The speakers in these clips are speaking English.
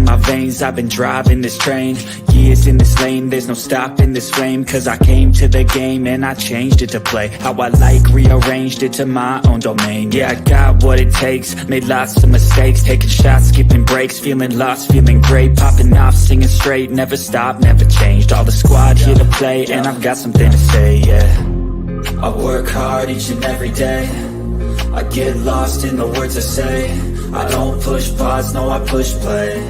my veins, I've been driving this train. Years in this lane, there's no stopping this flame. Cause I came to the game and I changed it to play how I like, rearranged it to my own domain. Yeah, I got what it takes, made lots of mistakes, taking shots, skipping breaks, feeling lost, feeling great, popping off, singing straight, never stopped, never changed. All the squad here to play, and I've got something to say, yeah. I work hard each and every day, I get lost in the words I say. I don't push pause, no, I push play.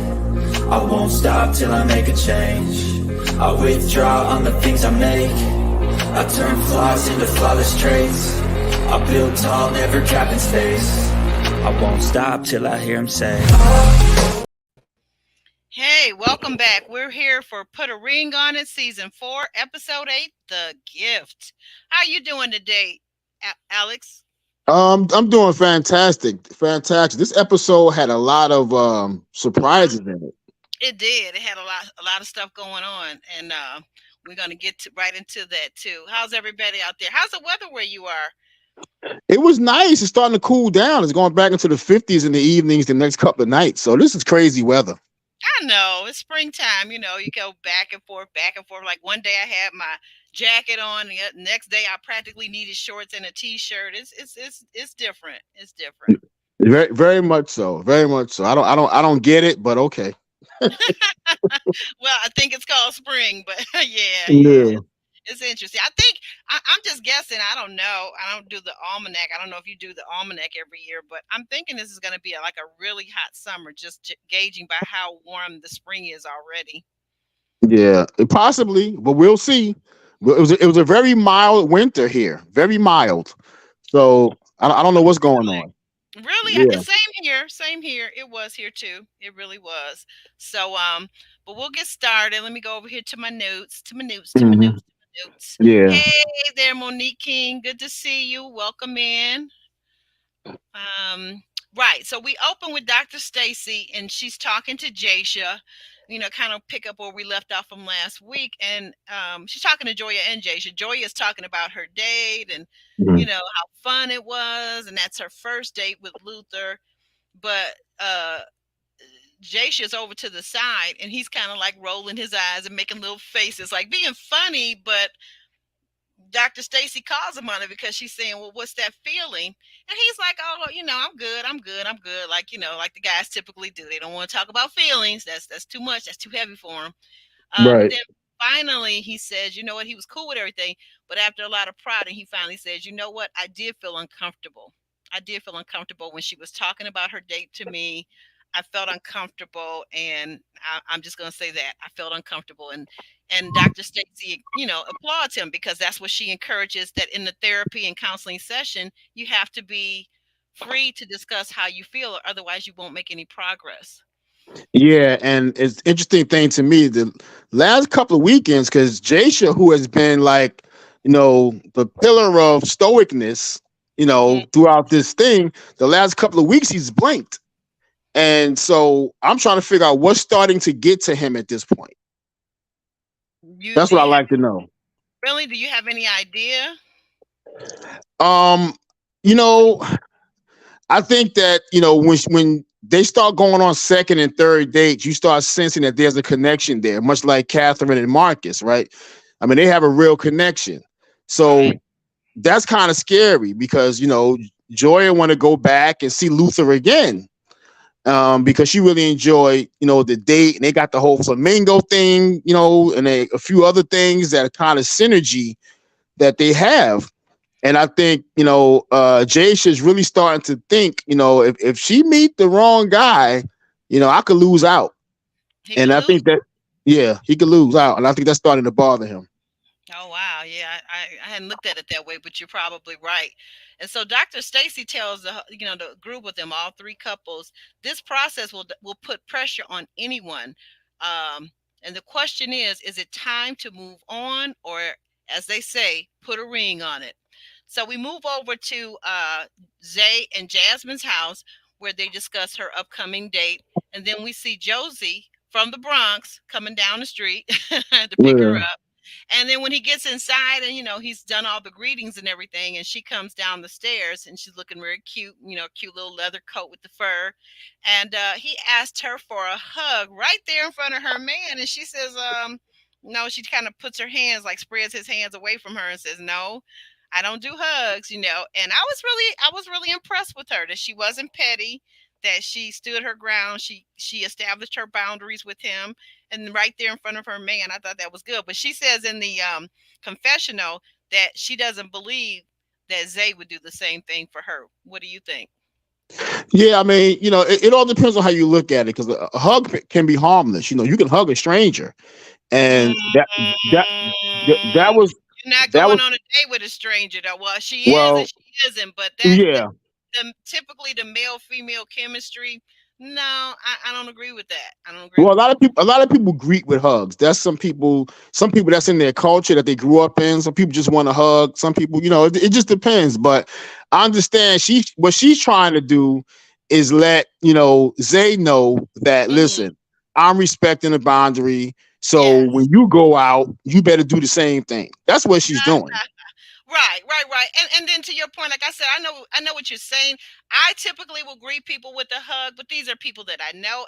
I won't stop till I make a change. I withdraw on the things I make. I turn flaws into flawless traits. I build tall, never capping space. I won't stop till I hear him say, Hey, welcome back. We're here for Put a Ring on It, Season 4, Episode 8, The Gift. How you doing today, Alex? I'm doing fantastic. Fantastic. This episode had a lot of surprises in it. It did. It had a lot of stuff going on, and we're going to get right into that too. How's everybody out there? How's the weather where you are? It was nice. It's starting to cool down. It's going back into the 50s in the evenings the next couple of nights. So this is crazy weather. I know. It's springtime. You know, you go back and forth, back and forth. Like one day I had my jacket on, the next day I practically needed shorts and a t-shirt. It's different. It's different. Very, very much so. Very much so. I don't get it, but okay. Well, I think it's called spring, but yeah. It's interesting. I think I'm just guessing. I don't know. I don't do the almanac. I don't know if you do the almanac every year, but I'm thinking this is going to be like a really hot summer, just gauging by how warm the spring is already. Yeah, possibly, but we'll see. It was a very mild winter here, very mild. So I don't know what's going on. Really? Yeah. Same here. It was here too. It really was. So but we'll get started. Let me go over here to my notes. Yeah. Hey there, Monique King. Good to see you. Welcome in. Right. So we open with Dr. Stacy, and she's talking to Jasha. You know, kind of pick up where we left off from last week, and she's talking to Joya and Jasha. Joya is talking about her date and you know how fun it was, and that's her first date with Luther. But Jasha's over to the side, and he's kind of like rolling his eyes and making little faces, like being funny. But Dr. Stacy calls him on it because she's saying, well, what's that feeling? And he's like, oh, you know, I'm good. Like, you know, like the guys typically do. They don't want to talk about feelings. That's too much. That's too heavy for him. Right. Then finally he says, you know what? He was cool with everything. But after a lot of prodding, he finally says, you know what? I did feel uncomfortable. When she was talking about her date to me. I felt uncomfortable, and I'm just going to say that I felt uncomfortable. And Dr. Stacy, you know, applauds him because that's what she encourages, that in the therapy and counseling session, you have to be free to discuss how you feel, or otherwise you won't make any progress. Yeah, and it's interesting thing to me the last couple of weekends, because Jasha, who has been like, you know, the pillar of stoicness, you know, throughout this thing, the last couple of weeks he's blinked. And so I'm trying to figure out what's starting to get to him at this point. That's what I like to know. Really? Do you have any idea? You know, I think that, you know, when they start going on second and third dates, you start sensing that there's a connection there, much like Catherine and Marcus, right? I mean, they have a real connection. So that's kind of scary because, you know, Joya want to go back and see Luther again. Because she really enjoyed, you know, the date, and they got the whole flamingo thing, you know, and a few other things that are kind of synergy that they have. And I think, you know, Jasha is really starting to think, you know, if she meet the wrong guy, you know, I could lose out. And I think that, yeah, he could lose out. And I think that's starting to bother him. Oh, wow. Yeah, I hadn't looked at it that way, but you're probably right. And so Dr. Stacy tells the group of them, all three couples, this process will put pressure on anyone. And the question is it time to move on, or, as they say, put a ring on it? So we move over to Zay and Jasmine's house, where they discuss her upcoming date. And then we see Josie from the Bronx coming down the street to pick her up. And then when he gets inside and, he's done all the greetings and everything, and she comes down the stairs and she's looking very cute, cute little leather coat with the fur. And he asked her for a hug right there in front of her man. And she says, no, she kind of puts her hands, like spreads his hands away from her and says, no, I don't do hugs, And I was really impressed with her, that she wasn't petty, that she stood her ground. She established her boundaries with him, and right there in front of her man. I thought that was good. But she says in the confessional that she doesn't believe that Zay would do the same thing for her. What do you think? Yeah, I mean, it all depends on how you look at it, because a hug can be harmless. You can hug a stranger, and that was You're not that going was on a date with a stranger, though. Well, she is well, and she isn't, but yeah. typically the male female chemistry. No, I don't agree with that. I don't agree Well, with that. a lot of people greet with hugs. That's some people that's in their culture that they grew up in. Some people just want to hug. Some people, it just depends. But I understand what she's trying to do is let, Zay know that, listen, I'm respecting the boundary. So Yes. when you go out, you better do the same thing. That's what she's doing. Right. And then to your point, like I said, I know what you're saying. I typically will greet people with a hug, but these are people that I know.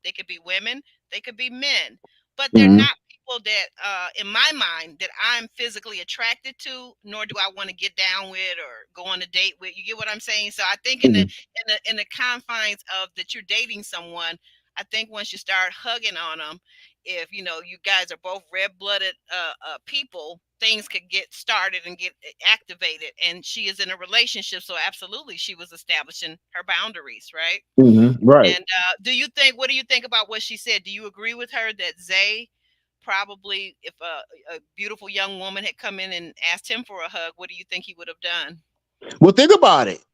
They could be women, they could be men, but they're Mhm. not people that, in my mind, that I'm physically attracted to, nor do I want to get down with or go on a date with. You get what I'm saying? So I think in the Mhm. in the confines of that you're dating someone, I think once you start hugging on them, if you guys are both red-blooded people, things could get started and get activated. And she is in a relationship, so absolutely she was establishing her boundaries, right? Mhm. Right. And what do you think about what she said? Do you agree with her that Zay probably, if a beautiful young woman had come in and asked him for a hug, what do you think he would have done? Well, think about it.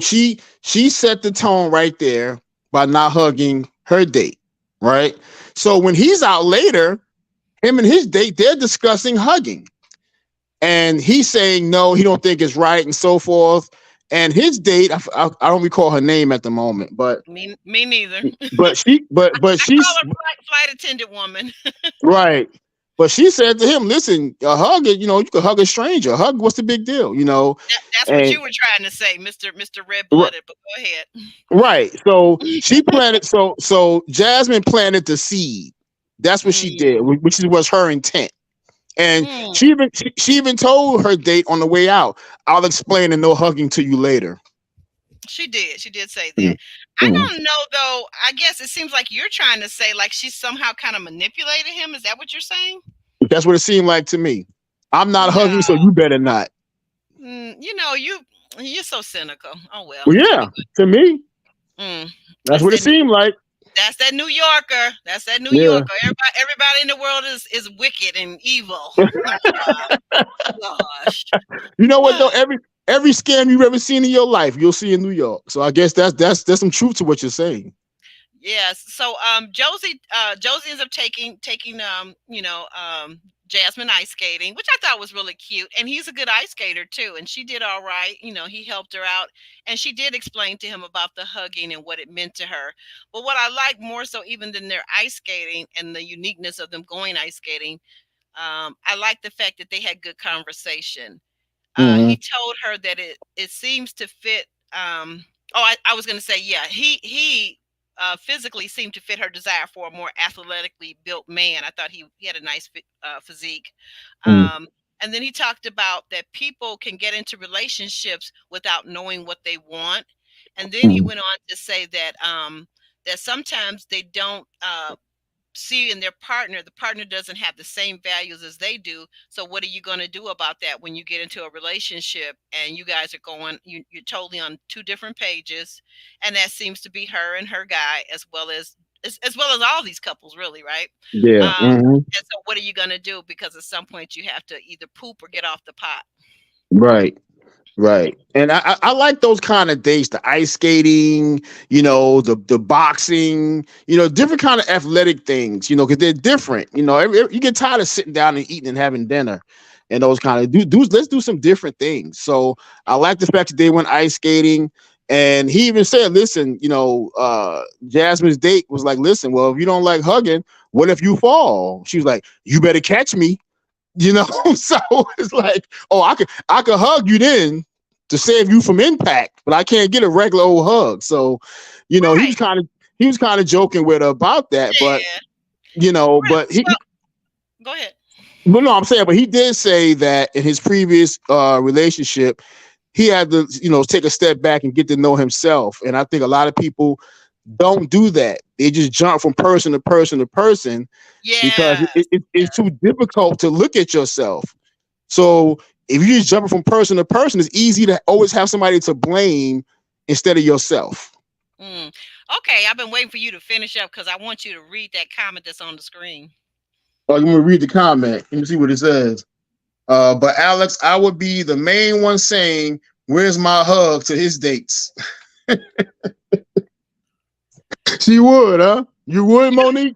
She set the tone right there by not hugging her date, right? So when he's out later, him and his date, they're discussing hugging, and he's saying no, he don't think it's right, and so forth. And his date, I don't recall her name at the moment, Me neither. but I call she's her flight attendant woman. right. But she said to him, "Listen, a hug it. You could hug a stranger. A hug, what's the big deal? That's what And you were trying to say, Mr. Red Blooded. But go ahead. right. So she planted. So Jasmine planted the seed. That's what she did, which was her intent. And Mm. she even told her date on the way out, "I'll explain and no hugging to you later." She did. She did say Mm. that. I Mm. don't know though. I guess it seems like you're trying to say like she somehow kind of manipulated him. Is that what you're saying? That's what it seemed like to me. I'm not No. hugging, so you better not. You're so cynical. Oh well. Well, Let yeah, me go. to me, Mm. that's That's what it that New seemed like. that's that New Yorker. That's that New Yeah. Yorker. Everybody in the world is wicked and evil. Gosh. You know what though? Every scam you've ever seen in your life, you'll see in New York. So I guess that's some truth to what you're saying. Yes. So Josie ends up taking Jasmine ice skating, which I thought was really cute. And he's a good ice skater too. And she did all right. He helped her out. And she did explain to him about the hugging and what it meant to her. But what I like more so even than their ice skating and the uniqueness of them going ice skating, I like the fact that they had good conversation. He told her that it seems to fit. I was going to say, yeah, he physically seemed to fit her desire for a more athletically built man. I thought he had a nice physique. And then he talked about that people can get into relationships without knowing what they want. And then he went on to say that that sometimes they don't see in their partner, the partner doesn't have the same values as they do. So what are you going to do about that when you get into a relationship and you guys are you're totally on two different pages? And that seems to be her and her guy, as well as all these couples, really, right? Yeah. And so what are you going to do? Because at some point you have to either poop or get off the pot. Right. Right. And I like those kind of dates, the ice skating, the boxing, different kind of athletic things, because they're different. You get tired of sitting down and eating and having dinner and those kind of let's do some different things. So I like the fact that they went ice skating. And he even said, listen, Jasmine's date was like, listen, well, if you don't like hugging, what if you fall? She was like, you better catch me. You know, so it's like, oh, I could hug you then to save you from impact, but I can't get a regular old hug. So, you know, Right. he was kind of joking with her about that, but Yeah. you know, Well, but he well, go ahead. but no, I'm saying, but he did say that in his previous relationship, he had to, you know, take a step back and get to know himself. And I think a lot of people don't do that. They just jump from person to person to person because Yeah. it's too difficult to look at yourself. So if you're just jumping from person to person, it's easy to always have somebody to blame instead of yourself. Mm. Okay, I've been waiting for you to finish up because I want you to read that comment that's on the screen. Oh, you want to read the comment? Let me see what it says. But Alex, I would be the main one saying, "Where's my hug?" to his dates. She would, huh? You would, Monique?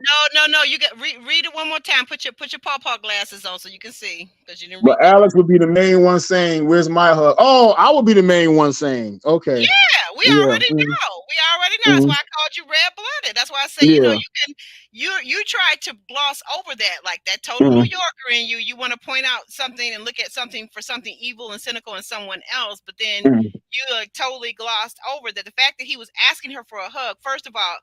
No. You get read it one more time. Put your pawpaw glasses on so you can see because you didn't read But that. Alex would be the main one saying, "Where's my hug?" Oh, I would be the main one saying, "Okay, Yeah, we yeah, already know. We already know. That's mm, why I called you red blooded. That's why I say, yeah, you tried to gloss over that, like that total New mm, Yorker in you. You want to point out something and look at something for something evil and cynical in someone else, but then mm, you totally glossed over that. The fact that he was asking her for a hug, first of all,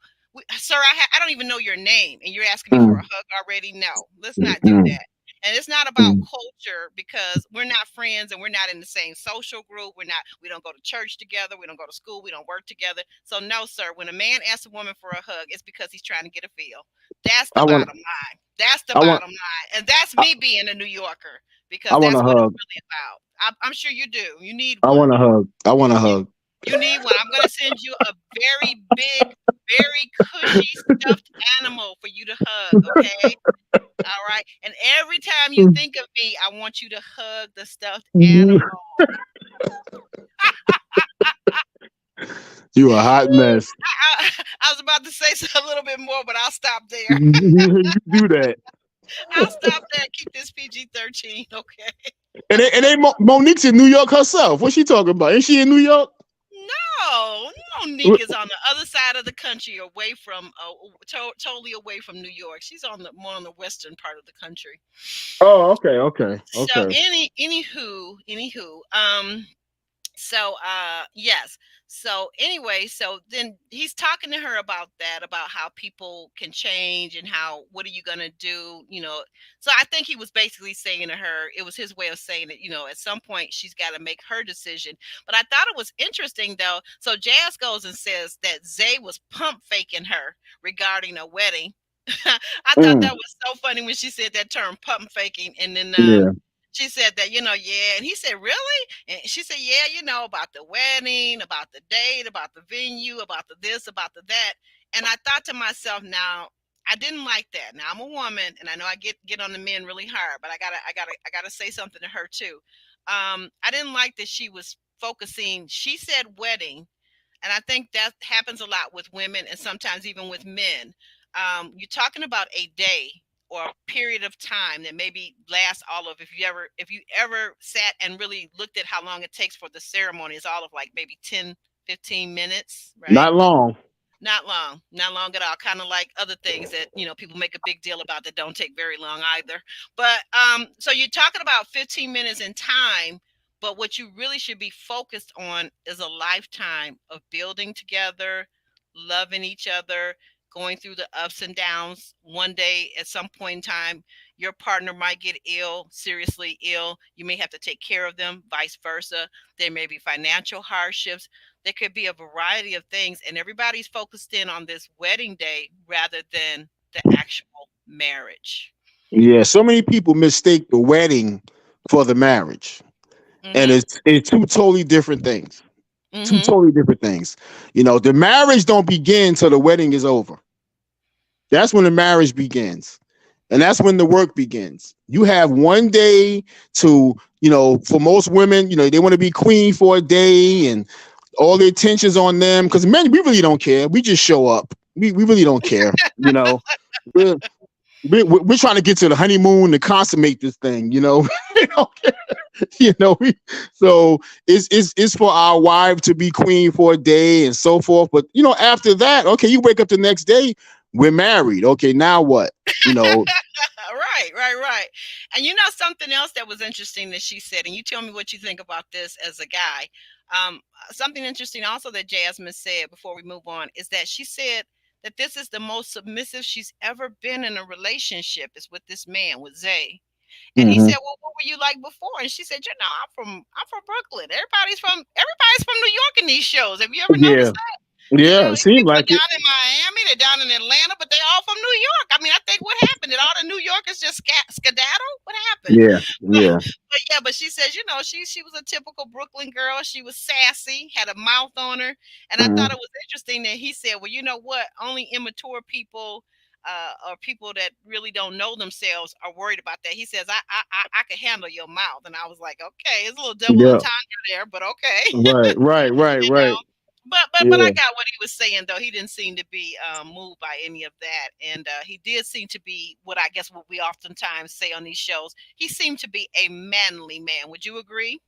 sir, I don't even know your name, and you're asking me for a mm, hug already. No, let's mm, not do mm, that. And it's not about mm. culture because we're not friends and we're not in the same social group. We don't go to church together. We don't go to school. We don't work together. So no, sir, when a man asks a woman for a hug, it's because he's trying to get a feel. That's the I want, bottom line. That's the I want, bottom line. And that's I, me being a New Yorker I because want that's a what it's hug. really about. I'm sure you do. You need I one. want a hug. I want a You hug. you need one. I'm gonna send you a very big, very cushy stuffed animal for you to hug. Okay. All right. And every time you think of me, I want you to hug the stuffed animal. You a hot mess. I was about to say a little bit more, but I'll stop there. You do that. I'll stop there. Keep this PG-13. Okay. And they Monique's in New York herself. What's she talking about? Is she in New York? No, Monique is on the other side of the country, away from, totally away from New York. She's on the more on the western part of the country. Oh, okay, okay, So, okay. anywho, so yes, so anyway, so then he's talking to her about that, about how people can change and how, what are you going to do, so I think he was basically saying to her, it was his way of saying it, at some point she's got to make her decision. But I thought it was interesting though, so Jazz goes and says that Zay was pump faking her regarding a wedding. I thought Mm, that was so funny when she said that term, pump faking, and then yeah. she said that, yeah. And he said, really? And she said, yeah, about the wedding, about the date, about the venue, about the this, about the that. And I thought to myself, now, I didn't like that. Now I'm a woman and I know I get on the men really hard, but I gotta say something to her too. I didn't like that she was focusing, she said wedding, and I think that happens a lot with women and sometimes even with men. You're talking about a day or a period of time that maybe lasts all of, if you ever sat and really looked at how long it takes for the ceremony, it's all of like maybe 10-15 minutes, right? Not long. Not long at all. Kind of like other things that people make a big deal about that don't take very long either. But so you're talking about 15 minutes in time, but what you really should be focused on is a lifetime of building together, loving each other, going through the ups and downs. One day, at some point in time, your partner might get ill, seriously ill. You may have to take care of them, vice versa. There may be financial hardships. There could be a variety of things, and everybody's focused in on this wedding day rather than the actual marriage. Yeah, so many people mistake the wedding for the marriage, and Mm-hmm. it's two totally different things. Two Mm-hmm. totally different things. The marriage don't begin till the wedding is over. That's when the marriage begins. And that's when the work begins. You have one day to, for most women, they want to be queen for a day and all the attention's on them. Because men, we really don't care. We just show up. We really don't care. We're, we're trying to get to the honeymoon to consummate this thing. We don't care. So it's for our wife to be queen for a day and so forth. But after that, okay, you wake up the next day, we're married. Okay, now what? Right, right, right. And you know something else that was interesting that she said, and you tell me what you think about this as a guy. Something interesting also that Jasmine said before we move on is that she said that this is the most submissive she's ever been in a relationship is with this man, with Zay. And he Hmm. said, "Well, what were you like before?" And she said, "You know, I'm from Brooklyn. Everybody's from New York in these shows. Have you ever Yeah, noticed that? You yeah, know, it these seemed people are like it. down in Miami, they're down in Atlanta, but they're all from New York. I mean, I think what happened? Did all the New Yorkers just skedaddle? What happened?" Yeah, yeah. But yeah, but she says, you know, she was a typical Brooklyn girl. She was sassy, had a mouth on her, and I thought Hmm. it was interesting that he said, "Well, you know what? Only immature people, or people that really don't know themselves, are worried about that." He says, I can handle your mouth," and I was like, okay, it's a little double Yeah. entendre there, but okay, Right, right, right, you right. know. But I Yeah. got what he was saying though. He didn't seem to be moved by any of that, and he did seem to be what I guess what we oftentimes say on these shows. He seemed to be a manly man. Would you agree?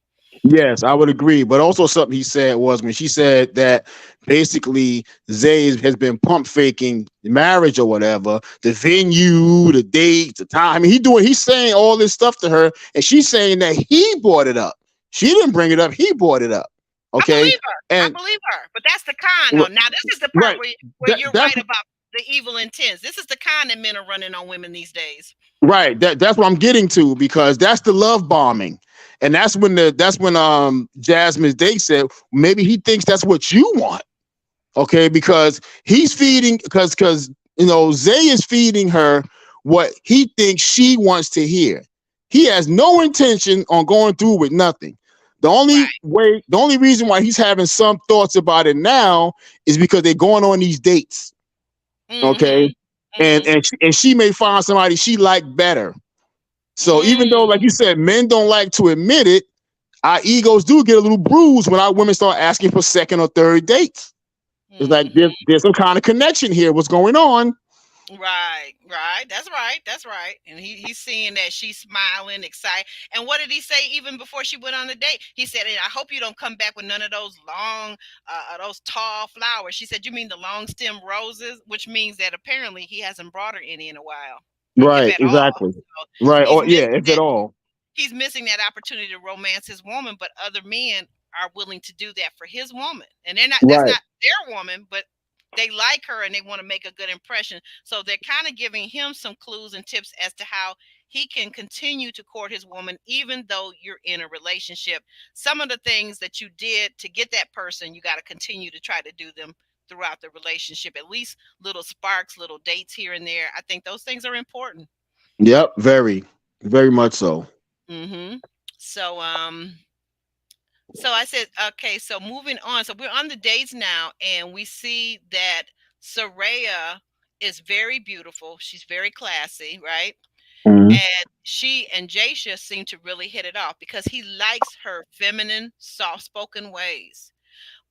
Yes, I would agree. But also something he said was when she said that basically Zay has been pump faking marriage or whatever, the venue, the date, the time. I mean, he's saying all this stuff to her, and she's saying that he brought it up. She didn't bring it up, he brought it up. I Okay. believe her. I And believe her. But that's the con though. Now this is the part right. where That you're that's right about the evil intents. This is the con that men are running on women these days. right. That's what I'm getting to because that's the love bombing. And that's when Jasmine Date said maybe he thinks that's what you want. Okay, because he's feeding because Zay is feeding her what he thinks she wants to hear. He has no intention on going through with nothing. Right. The only reason why he's having some thoughts about it now is because they're going on these dates. Okay, Mm-hmm. and Mm-hmm. she may find somebody she like better. So even though, like Mm. you said, men don't like to admit it, our egos do get a little bruised when our women start asking for second or third dates. It's like Mm-hmm. there's some kind of connection here. What's going on? Right, right. That's right. That's right. And he's seeing that she's smiling, excited. And what did he say even before she went on the date? He said, "And I hope you don't come back with none of those long, those tall flowers." She said, "You mean the long stem roses?" Which means that apparently he hasn't brought her any in a while, if Right, at all. exactly. So Right. he's Or yeah, missing if at that. all. He's missing that opportunity to romance his woman, but other men are willing to do that for his woman. And they're not that's Right. not their woman, but they like her and they want to make a good impression. So they're kind of giving him some clues and tips as to how he can continue to court his woman even though you're in a relationship. Some of the things that you did to get that person, you got to continue to try to do them throughout the relationship. At least little sparks, little dates here and there. I think those things are important. Yep. Very, very much so. Mhm. So, so I said, okay, so moving on. So we're on the dates now, and we see that Soraya is very beautiful. She's very classy, right? Mhm. And she and Jasha seem to really hit it off because he likes her feminine, soft-spoken ways.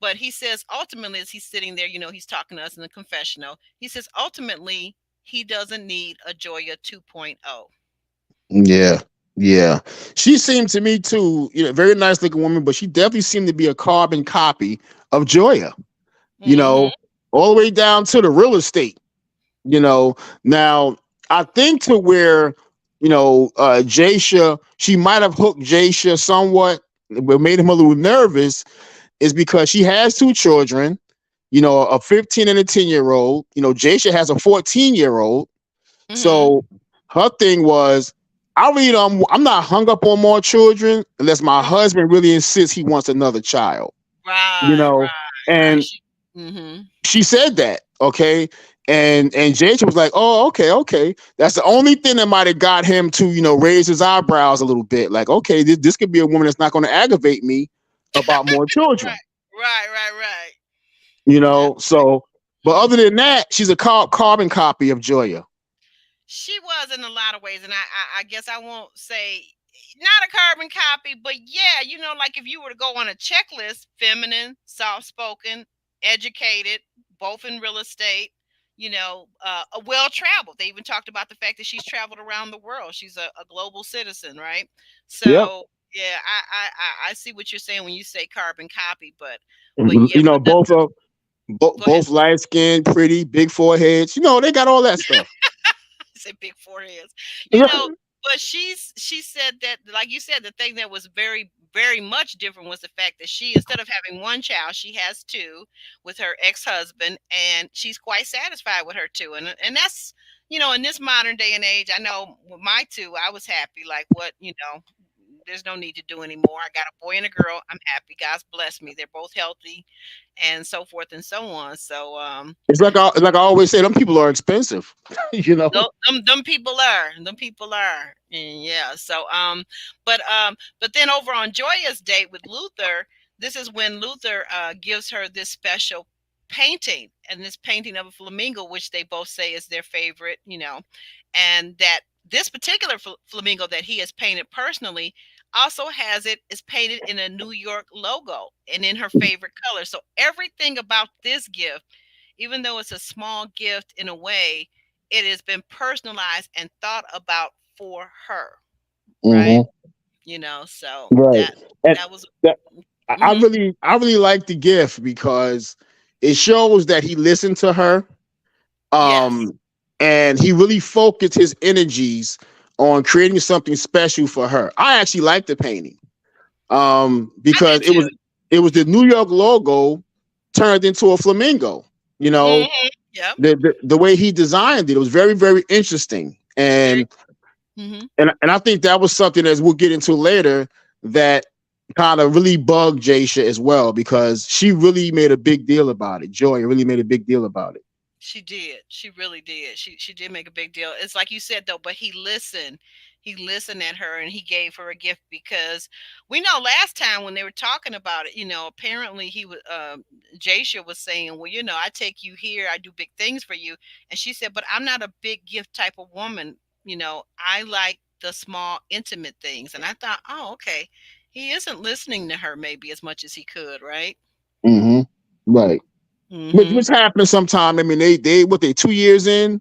But he says ultimately, as he's sitting there, he's talking to us in the confessional. He says ultimately he doesn't need a Joya 2.0. Yeah. Yeah. She seemed to me too, very nice looking woman, but she definitely seemed to be a carbon copy of Joya, you Mm-hmm. know, all the way down to the real estate. Now I think to where Jasha, she might have hooked Jasha somewhat, but made him a little nervous is because she has two children, a 15 and a 10-year-old. Jasha has a 14-year-old. Mm-hmm. So her thing was, I'm not hung up on more children unless my husband really insists he wants another child. You Right, know, right, right. and Mm-hmm. she said that, okay. And Jason was like, "Oh, okay, okay." That's the only thing that might have got him to, raise his eyebrows a little bit. Like, okay, this could be a woman that's not going to aggravate me about more children. Right, right, right, right. That's So, but mhm. other than that, she's a carbon copy of Joya. She was in a lot of ways, and I guess I won't say not a carbon copy, but yeah, like if you were to go on a checklist, feminine, soft spoken, educated, both in real estate, well traveled. They even talked about the fact that she's traveled around the world. She's a global citizen, right? Yep. So yeah, I see what you're saying when you say carbon copy, but You yeah, know, but the both of go ahead. both light skinned, pretty, big foreheads. They got all that stuff. say big foreheads, you know. But she said that, like you said, the thing that was very, very much different was the fact that she, instead of having one child, she has two with her ex-husband, and she's quite satisfied with her two. And that's, you know, in this modern day and age, I know with my two, I was happy. Like, what, you know, there's no need to do anymore. I got a boy and a girl. I'm happy. God's blessed me. They're both healthy, and so forth and so on. So It's like I always say, them people are expensive, you know. them people are, and yeah. So but then over on Joya's date with Luther, this is when Luther gives her this special painting, and this painting of a flamingo, which they both say is their favorite, you know, and that this particular flamingo that he has painted personally also has it is painted in a New York logo and in her favorite color. So everything about this gift, even though it's a small gift in a way, it has been personalized and thought about for her, right? Hmm. You know, so Right. that And that was. that, Hmm. I really like the gift because it shows that he listened to her. Yes, Um, and he really focused his energies on creating something special for her. I actually like the painting. I Because did too. it was the New York logo turned into a flamingo. You know, Hmm. Yep. the way he designed it, it was very, very interesting. Very. Hmm. And I think that was something, as we'll get into later, that kind of really bugged Jasha as well, because she really made a big deal about it. Joy really made a big deal about it. She did. She really did. She did make a big deal. It's like you said though, but he listened. He listened at her and he gave her a gift because we know last time when they were talking about it, you know, apparently he was Jasha was saying, well, you know, I take you here, I do big things for you. And she said, but I'm not a big gift type of woman. You know, I like the small intimate things. And I thought, oh, okay. He isn't listening to her maybe as much as he could, right? Hmm. Right. Mm-hmm. Which happens sometime. I mean, they what they 2 years in,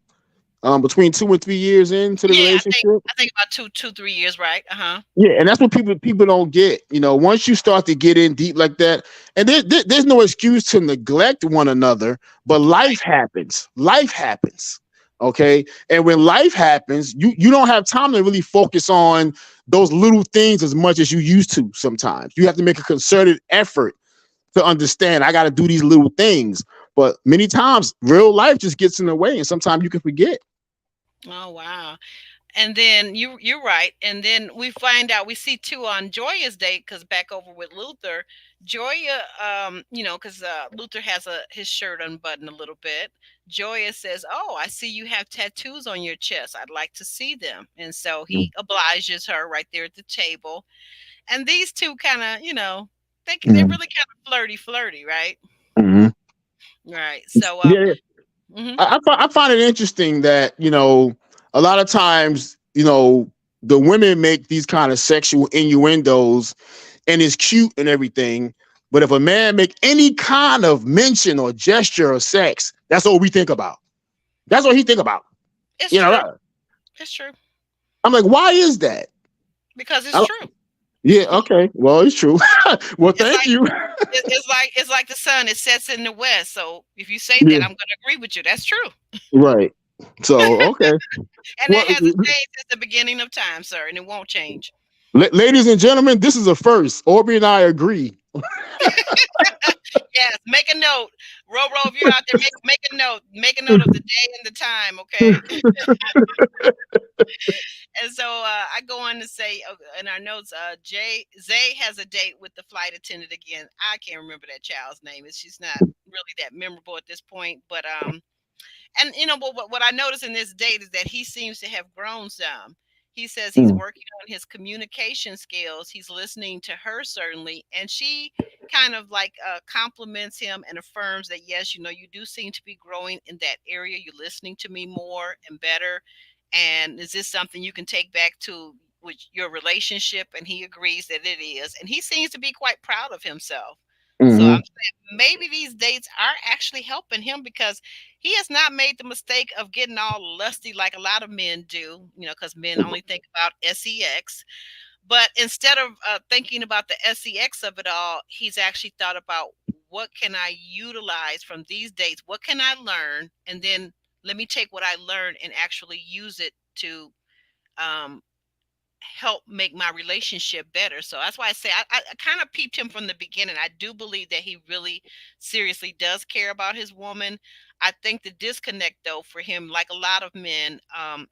between 2 and 3 years into the Yeah, relationship. I think about 2, 2, 3 years, right? Uh-huh. Yeah, and that's what people don't get. You know, once you start to get in deep like that, and there's no excuse to neglect one another, but Right. life happens. Life happens. Okay. And when life happens, you don't have time to really focus on those little things as much as you used to sometimes. You have to make a concerted effort to understand I gotta do these little things. But many times real life just gets in the way and sometimes you can forget. Oh wow. And then you're right. And then we find out we see too on Joya's date because back over with Luther, Joya, you know, because Luther has his shirt unbuttoned a little bit. Joya says, "Oh, I see you have tattoos on your chest. I'd like to see them." And so he obliges her right there at the table. And these two kind of, you know, they're Mm-hmm. really kind of flirty, right? Mm-hmm. Right. So Yeah, mhm. I find it interesting that, a lot of times, the women make these kind of sexual innuendos and it's cute and everything. But if a man make any kind of mention or gesture of sex, that's all we think about. That's what he think about. It's You true. know, It's true I'm like, why is that? because it's I don't, true. yeah, okay. Well, it's true. Well, It's thank like you. it's like the sun. It sets in the west. So if you say that, Yeah, I'm going to agree with you. That's true, right. So, okay. and that Well, hasn't changed since the beginning of time, sir, and it won't change. ladies and gentlemen, this is a first. Aubrey and I agree. Yes, make a note. Ro, if you're out there, make a note of the day and the time. Okay. And so I go on to say in our notes, Zay has a date with the flight attendant again. I can't remember that child's name. It's just not really that memorable at this point. But and you know, but what I notice in this date is that he seems to have grown some. He says he's Mm, working on his communication skills. He's listening to her certainly, and she kind of like compliments him and affirms that yes, you know, you do seem to be growing in that area. You're listening to me more and better. And is this something you can take back to with your relationship? And he agrees that it is, and he seems to be quite proud of himself. So I'm mm-hmm, saying maybe these dates are actually helping him because he has not made the mistake of getting all lusty like a lot of men do, you know, because men only think about sex. But instead of thinking about the sex of it all, he's actually thought about what can I utilize from these dates? What can I learn? And then let me take what I learned and actually use it to um, help make my relationship better. So that's why I say I kind of peeped him from the beginning. I do believe that he really seriously does care about his woman. I think the disconnect, though, for him, like a lot of men,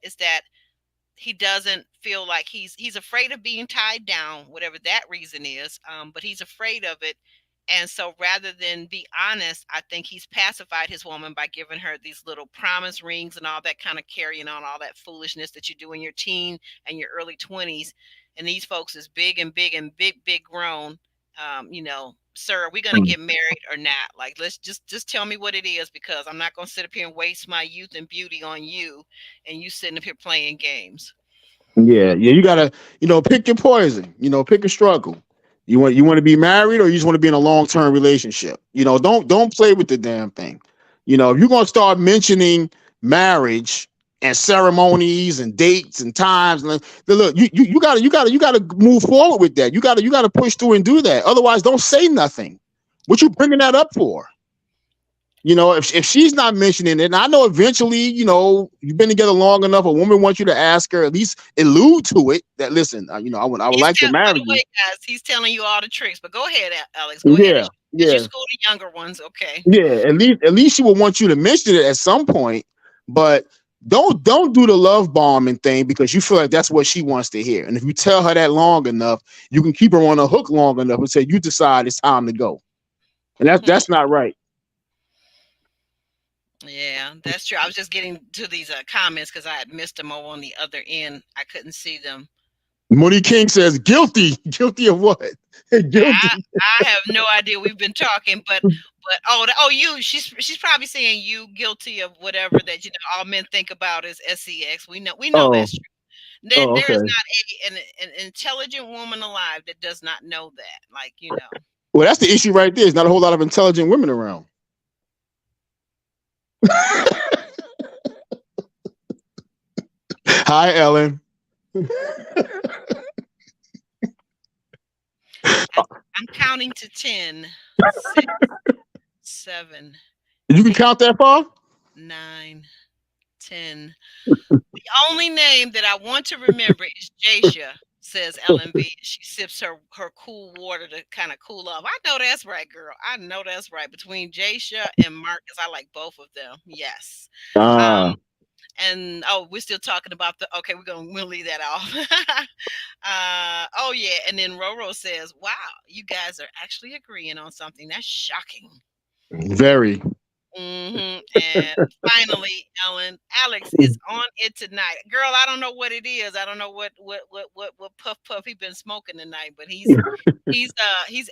is that he doesn't feel like he's afraid of being tied down, whatever that reason is. But he's afraid of it. And so rather than be honest, I think he's pacified his woman by giving her these little promise rings and all that, kind of carrying on all that foolishness that you do in your teen and your early 20s. And these folks is big and big and big grown. Sir, are we gonna get married or not? Like, let's just tell me what it is, because I'm not gonna sit up here and waste my youth and beauty on you, and you sitting up here playing games. Yeah, yeah. You gotta, pick your poison. Pick a struggle. You want to be married, or you just want to be in a long term relationship. Don't play with the damn thing. If you're gonna start mentioning marriage and ceremonies and dates and times, and look, you gotta move forward with that. You gotta push through and do that. Otherwise, don't say nothing. What you bringing that up for? If she's not mentioning it, and I know eventually, you've been together long enough, a woman wants you to ask her, at least allude to it, that listen, I would like to By marry the you. way, guys, he's telling you all the tricks. But go ahead, Alex. Go ahead. Yeah, As you yeah, school the younger ones, okay? yeah. At least she would want you to mention it at some point, but don't do the love bombing thing because you feel like that's what she wants to hear. And if you tell her that long enough, you can keep her on a hook long enough and say you decide it's time to go. And Hmm. that's not right. Yeah, that's true. I was just getting to these comments because I had missed them over on the other end. I couldn't see them. Mooney King says guilty. Guilty of what? I Guilty. I have no idea. We've been talking, but you. She's probably saying you guilty of whatever that all men think about is sex. We know Oh, that's true. There is okay. not an intelligent woman alive that does not know that. Like Well, that's the issue right there. There's not a whole lot of intelligent women around. Hi, Ellen. I'm counting to 10, 6, 7, You can 8, count that far? 9, 10. The only name that I want to remember is Jasha, says LMV. She sips her cool water to kind of cool off. I know that's right, girl. I know that's right. Between Jasha and Marcus, I like both of them. Yes. Um, Ah, and we're still talking about the okay, we'll leave that off. Oh yeah, and then Roro says, wow, you guys are actually agreeing on something. That's shocking. very. And finally, Alex is on it tonight. Girl, I don't know what it is. I don't know what puff he been smoking tonight, but he's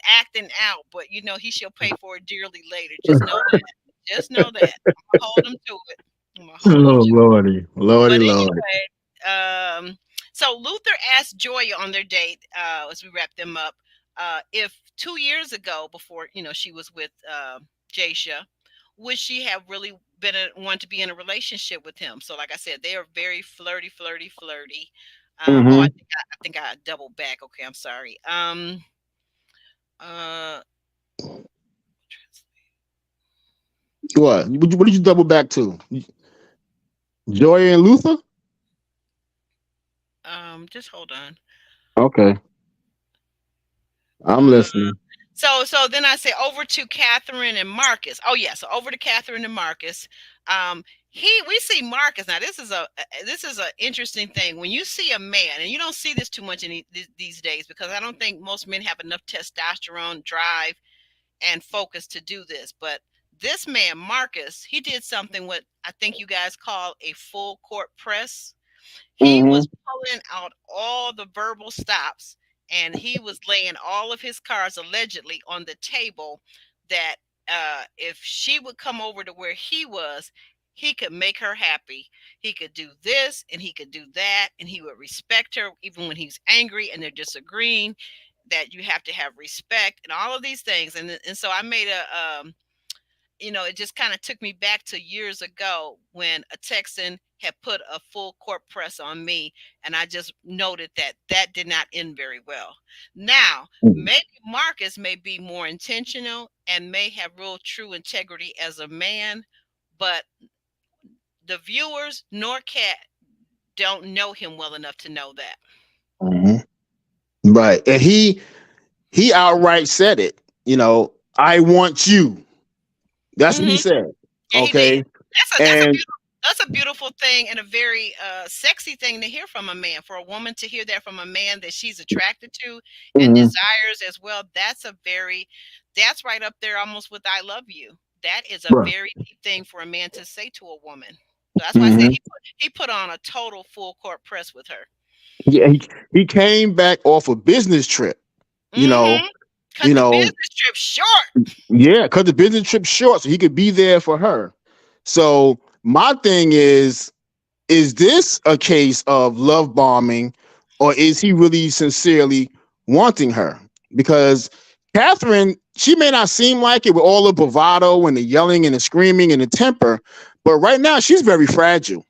acting out. But he shall pay for it dearly later. Just know that. Just know that. I'm gonna hold him to it. I'm gonna hold him Oh, to it. lordy, lordy, But lordy. anyway, so Luther asked Joya on their date, as we wrap them up, if 2 years ago, before she was with Jasha, would she have really been want to be in a relationship with him? So, like I said, they are very flirty, flirty, flirty. I Mm-hmm. think I doubled back. Okay, I'm sorry. Uh, What did you double back to? Joy and Luther? just hold on. Okay, I'm Uh, listening. so then I say over to Catherine and Marcus. Oh yeah, so over to Catherine and Marcus. Um, we see Marcus now. This is a interesting thing when you see a man, and you don't see this too much these days because I don't think most men have enough testosterone, drive, and focus to do this. But this man, Marcus, he did something what I think you guys call a full court press. He Mm-hmm. was pulling out all the verbal stops and he was laying all of his cards allegedly on the table that if she would come over to where he was, he could make her happy. He could do this and he could do that, and he would respect her even when he's angry and they're disagreeing. That you have to have respect and all of these things. And so I made it just kind of took me back to years ago when a Texan had put a full court press on me, and I just noted that that did not end very well. Now, maybe Marcus may be more intentional and may have real true integrity as a man, but the viewers nor Cat don't know him well enough to know that. Right. And he outright said it, I want you. That's what he Hmm. said. Yeah, he did. Okay. That's a And beautiful, that's a beautiful thing, and a very sexy thing to hear from a man. For a woman to hear that from a man that she's attracted to and mhm, desires as well, that's right up there almost with "I love you." That is a right. very deep thing for a man to say to a woman. So that's why I said Mhm. he put on a total full court press with her. Yeah, he came back off a business trip, you know, Mm-hmm. Cut you the know, business trip short. yeah, cut the business trip short so he could be there for her. So my thing is this a case of love bombing, or is he really sincerely wanting her? Because Catherine, she may not seem like it with all the bravado and the yelling and the screaming and the temper, but right now she's very fragile.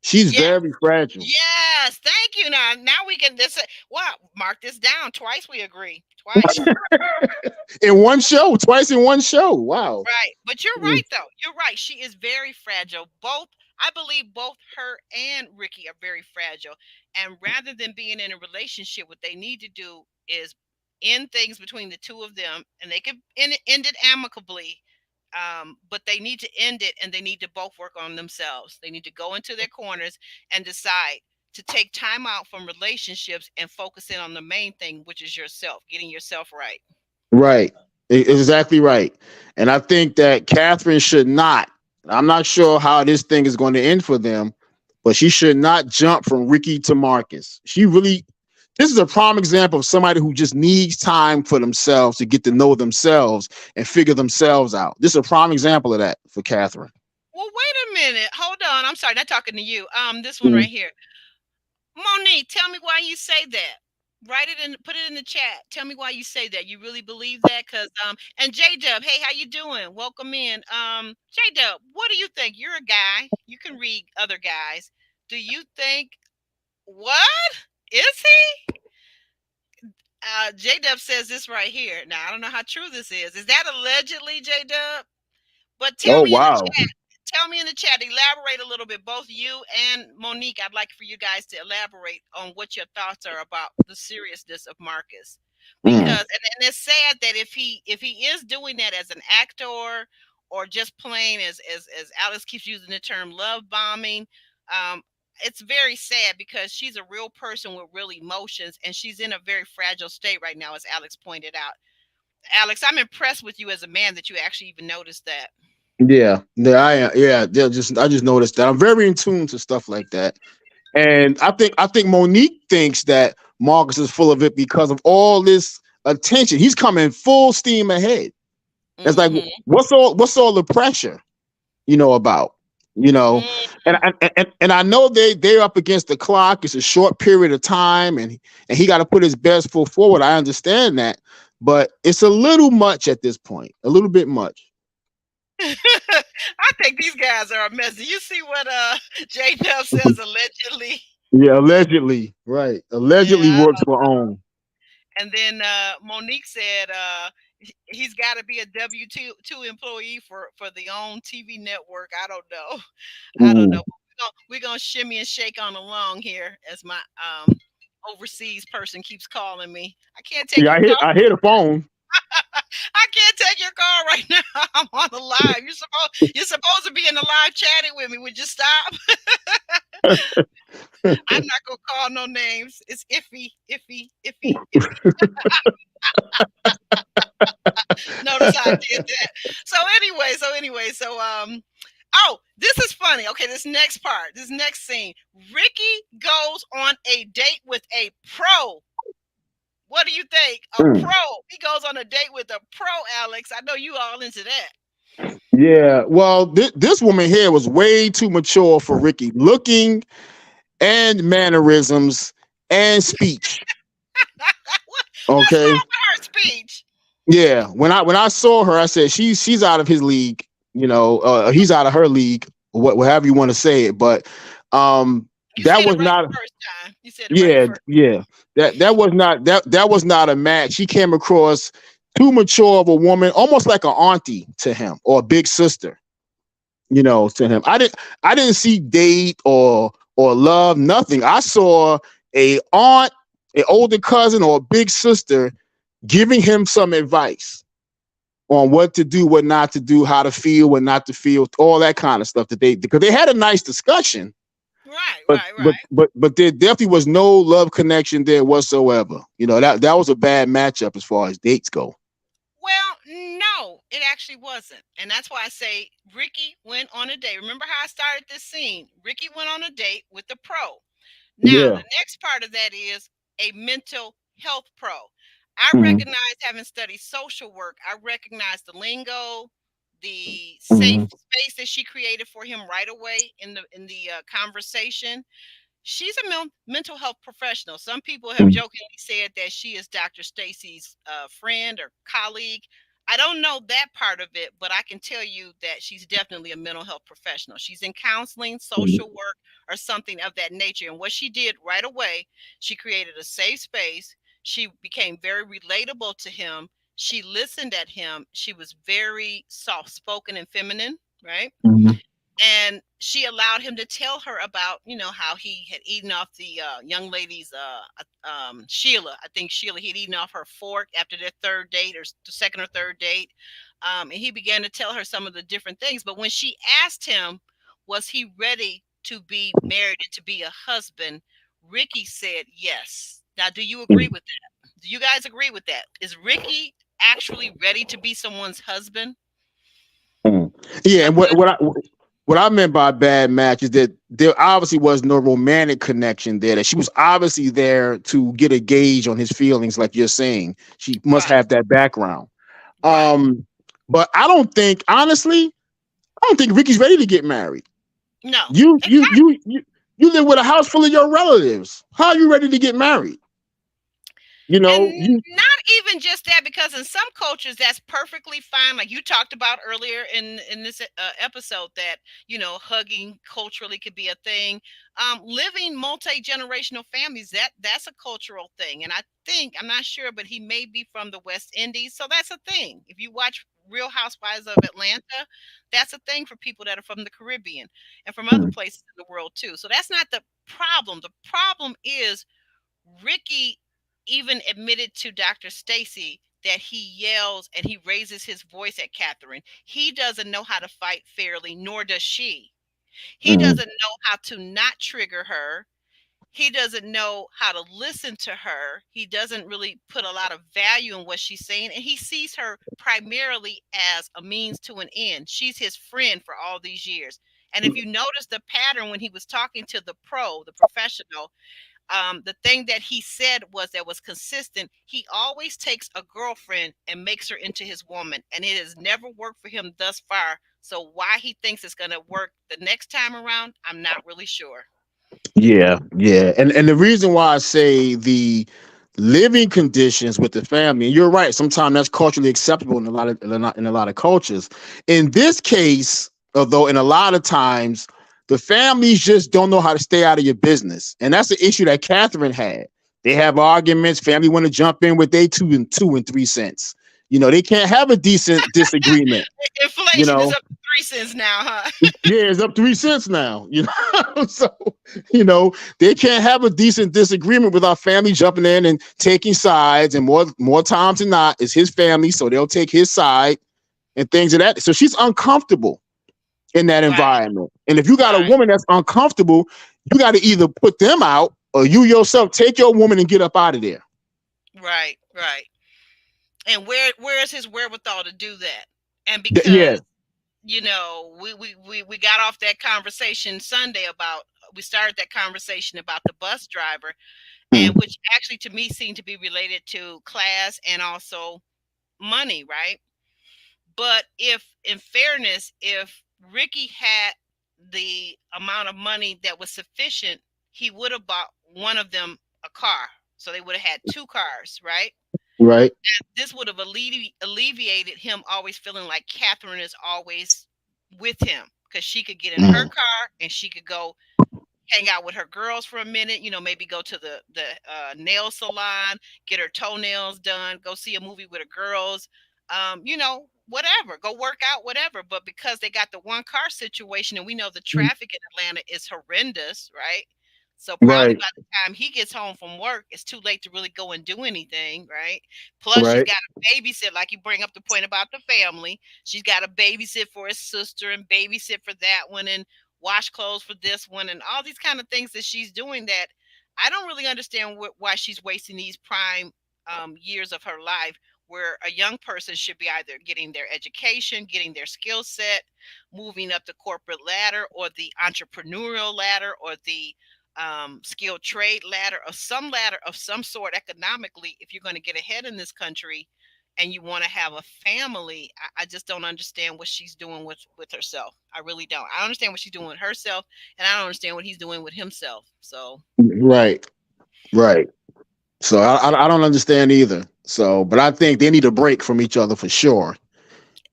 She's Yeah. very fragile. Yes. Thank you. Now we can this. Wow. Mark this down. Twice we agree. Twice. In one show, twice in one show. Wow. Right. But you're Mm. right though. You're right. She is very fragile. Both I believe both her and Ricky are very fragile. And rather than being in a relationship, what they need to do is end things between the two of them, and they could end it amicably. But they need to end it, and they need to both work on themselves. They need to go into their corners and decide to take time out from relationships and focus in on the main thing, which is yourself, getting yourself right. Right. Exactly right. And I think that Catherine should not. I'm not sure how this thing is going to end for them, but she should not jump from Ricky to Marcus. This is a prime example of somebody who just needs time for themselves to get to know themselves and figure themselves out. This is a prime example of that for Catherine. Well, wait a minute. Hold on. I'm sorry, not talking to you. This one Mm. right here. Monique, tell me why you say that. Write it in, put it in the chat. Tell me why you say that. You really believe that? Cause and J Dub, hey, how you doing? Welcome in. J Dub, what do you think? You're a guy. You can read other guys. Do you think what is he? J Dub says this right here. Now I don't know how true this is. Is that allegedly, J Dub? But tell Oh me in the wow. chat. Tell me in the chat. Elaborate a little bit. Both you and Monique. I'd like for you guys to elaborate on what your thoughts are about the seriousness of Marcus, Mm. because and it's sad that if he is doing that as an actor or just plain as Alex keeps using the term love bombing, um, it's very sad because she's a real person with real emotions and she's in a very fragile state right now, as Alex pointed out. Alex, I'm impressed with you as a man that you actually even noticed that. I just noticed that. I'm very in tune to stuff like that. And I think Monique thinks that Marcus is full of it because of all this attention. He's coming full steam ahead. It's like Hmm. what's all the pressure, about, and Mm. and I know they're up against the clock. It's a short period of time, and he got to put his best foot forward. I understand that, but it's a little much at this point. A little bit much. I think these guys are a mess. Do you see what J Dub says allegedly? Yeah, allegedly, right? Allegedly Yeah. works for own. And then Monique said he's got to be a W two employee for the own TV network. I don't know. I don't know. Mm. We're gonna shimmy and shake on along here as my overseas person keeps calling me. I can't take Yeah, your call. I hear the phone. I can't take your call right now. I'm on the live. You're supposed to be in the live chatting with me. Would you stop? I'm not gonna call no names. It's iffy, iffy, iffy, iffy. Notice I did that. So oh, this is funny. Okay, this next part, this next scene. Ricky goes on a date with a pro. What do you think? A Mm. pro. He goes on a date with a pro, Alex. I know you all into that. Yeah, well, this woman here was way too mature for Ricky, looking and mannerisms and speech. What's Okay, wrong with her speech? yeah. When I saw her, I said she's out of his league. He's out of her league. Whatever you want to say it, but You that said it was right not. the first time. You said it right the Yeah, first. yeah. That was not a match. She came across too mature of a woman, almost like an auntie to him or a big sister. To him. I didn't see date or love, nothing. I saw a aunt, an older cousin, or a big sister giving him some advice on what to do, what not to do, how to feel, what not to feel, all that kind of stuff that because they had a nice discussion, Right, but right, but right. but but there definitely was no love connection there whatsoever. That was a bad matchup as far as dates go. Well, no, it actually wasn't. And that's why I say Ricky went on a date. Remember how I started this scene? Ricky went on a date with the pro. Now, Yeah. the next part of that is a mental health pro. I Mm-hmm. recognize, having studied social work, I recognize the lingo, the safe Mm-hmm. space that she created for him right away in the conversation. She's a mental health professional. Some people have jokingly said that she is Dr. Stacy's friend or colleague. I don't know that part of it, but I can tell you that she's definitely a mental health professional. She's in counseling, social work, or something of that nature. And what she did right away, she created a safe space. She became very relatable to him. She listened at him. She was very soft spoken and feminine, right? Mm-hmm. And she allowed him to tell her about how he had eaten off the young lady's Sheila. I think Sheila, he had eaten off her fork after their third date, or the second or third date. And he began to tell her some of the different things, but when she asked him was he ready to be married and to be a husband, Ricky said yes. Now, do you agree with that? Do you guys agree with that? Is Ricky actually ready to be someone's husband? Mm. Yeah, I'm and what I meant by bad match is that there obviously was no romantic connection there. That she was obviously there to get a gauge on his feelings, like you're saying. She must right, have that background. right. But I don't think Ricky's ready to get married. No, You you exactly. you you you live with a house full of your relatives. How are you ready to get married? And You not even just that, because in some cultures that's perfectly fine. Like you talked about earlier in this episode, that hugging culturally could be a thing. Living multi-generational families, that's a cultural thing. And I think, I'm not sure, but he may be from the West Indies, so that's a thing. If you watch Real Housewives of Atlanta, that's a thing for people that are from the Caribbean and from other places in the world too. So that's not the problem. The problem is Ricky even admitted to Dr. Stacy that he yells and he raises his voice at Catherine. He doesn't know how to fight fairly, nor does she. He Mhm. doesn't know how to not trigger her. He doesn't know how to listen to her. He doesn't really put a lot of value in what she's saying. And he sees her primarily as a means to an end. She's his friend for all these years. And if you notice the pattern when he was talking to the pro, the professional, the thing that he said was consistent. He always takes a girlfriend and makes her into his woman, and it has never worked for him thus far. So why he thinks it's going to work the next time around, I'm not really sure. Yeah, yeah, and the reason why I say the living conditions with the family, and you're right. Sometimes that's culturally acceptable in a lot of cultures. In this case, although, in a lot of times, the families just don't know how to stay out of your business, and that's the issue that Catherine had. They have arguments. Family want to jump in with they 2 and 3 cents. They can't have a decent disagreement. You Inflation is know, up to 3 cents now, huh? yeah, it's up 3 cents now. So you know they can't have a decent disagreement with our family jumping in and taking sides. And more times than not, it's his family, so they'll take his side and things of that. So she's uncomfortable in that Right, environment. And if you got a right, woman that's uncomfortable, you got to either put them out or you yourself take your woman and get up out of there. right, right. And where is his wherewithal to do that? And Yeah. because we got off that conversation Sunday about we started that conversation about the bus driver, and Mm. which actually to me seemed to be related to class and also money, right? But if, in fairness, if Ricky had the amount of money that was sufficient, he would have bought one of them a car. So they would have had two cars, right? Right. This would have alleviated him always feeling like Catherine is always with him, because she could get in her Mm. car and she could go hang out with her girls for a minute, maybe go to the nail salon, get her toenails done, go see a movie with her girls. whatever, go work out, whatever. But because they got the one car situation, and we know the traffic in Atlanta is horrendous, right? So probably Right, by the time he gets home from work, it's too late to really go and do anything, right? Plus, she's right, got to babysit, like you bring up the point about the family. She's got to babysit for his sister and babysit for that one and wash clothes for this one and all these kind of things that she's doing that I don't really understand why she's wasting these prime years of her life where a young person should be either getting their education, getting their skill set, moving up the corporate ladder or the entrepreneurial ladder or the skilled trade ladder or some ladder of some sort economically. If you're going to get ahead in this country and you want to have a family, I just don't understand what she's doing with herself. I really don't. I understand what she's doing with herself, and I don't understand what he's doing with himself. So right, right. So I don't understand either. So, but I think they need a break from each other for sure,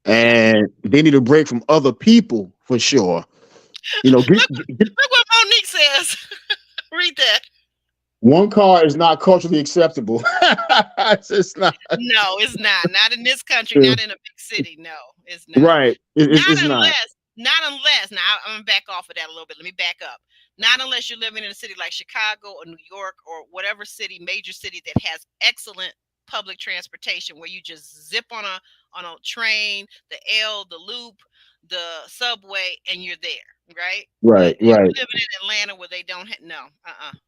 yeah. and they need a break from other people for sure. You know, Look what Monique says. Read that. one car is not culturally acceptable. It's just not. No, it's not. Not in this country. Not in a big city. No, it's not. Right. It's not. Now I'm gonna back off of that a little bit. Let me back up. Not unless you're living in a city like Chicago or New York or whatever city, major city that has excellent public transportation where you just zip on a train, the the loop, the subway, and you're there, right? But Right. if Right. you're living in Atlanta where they don't no,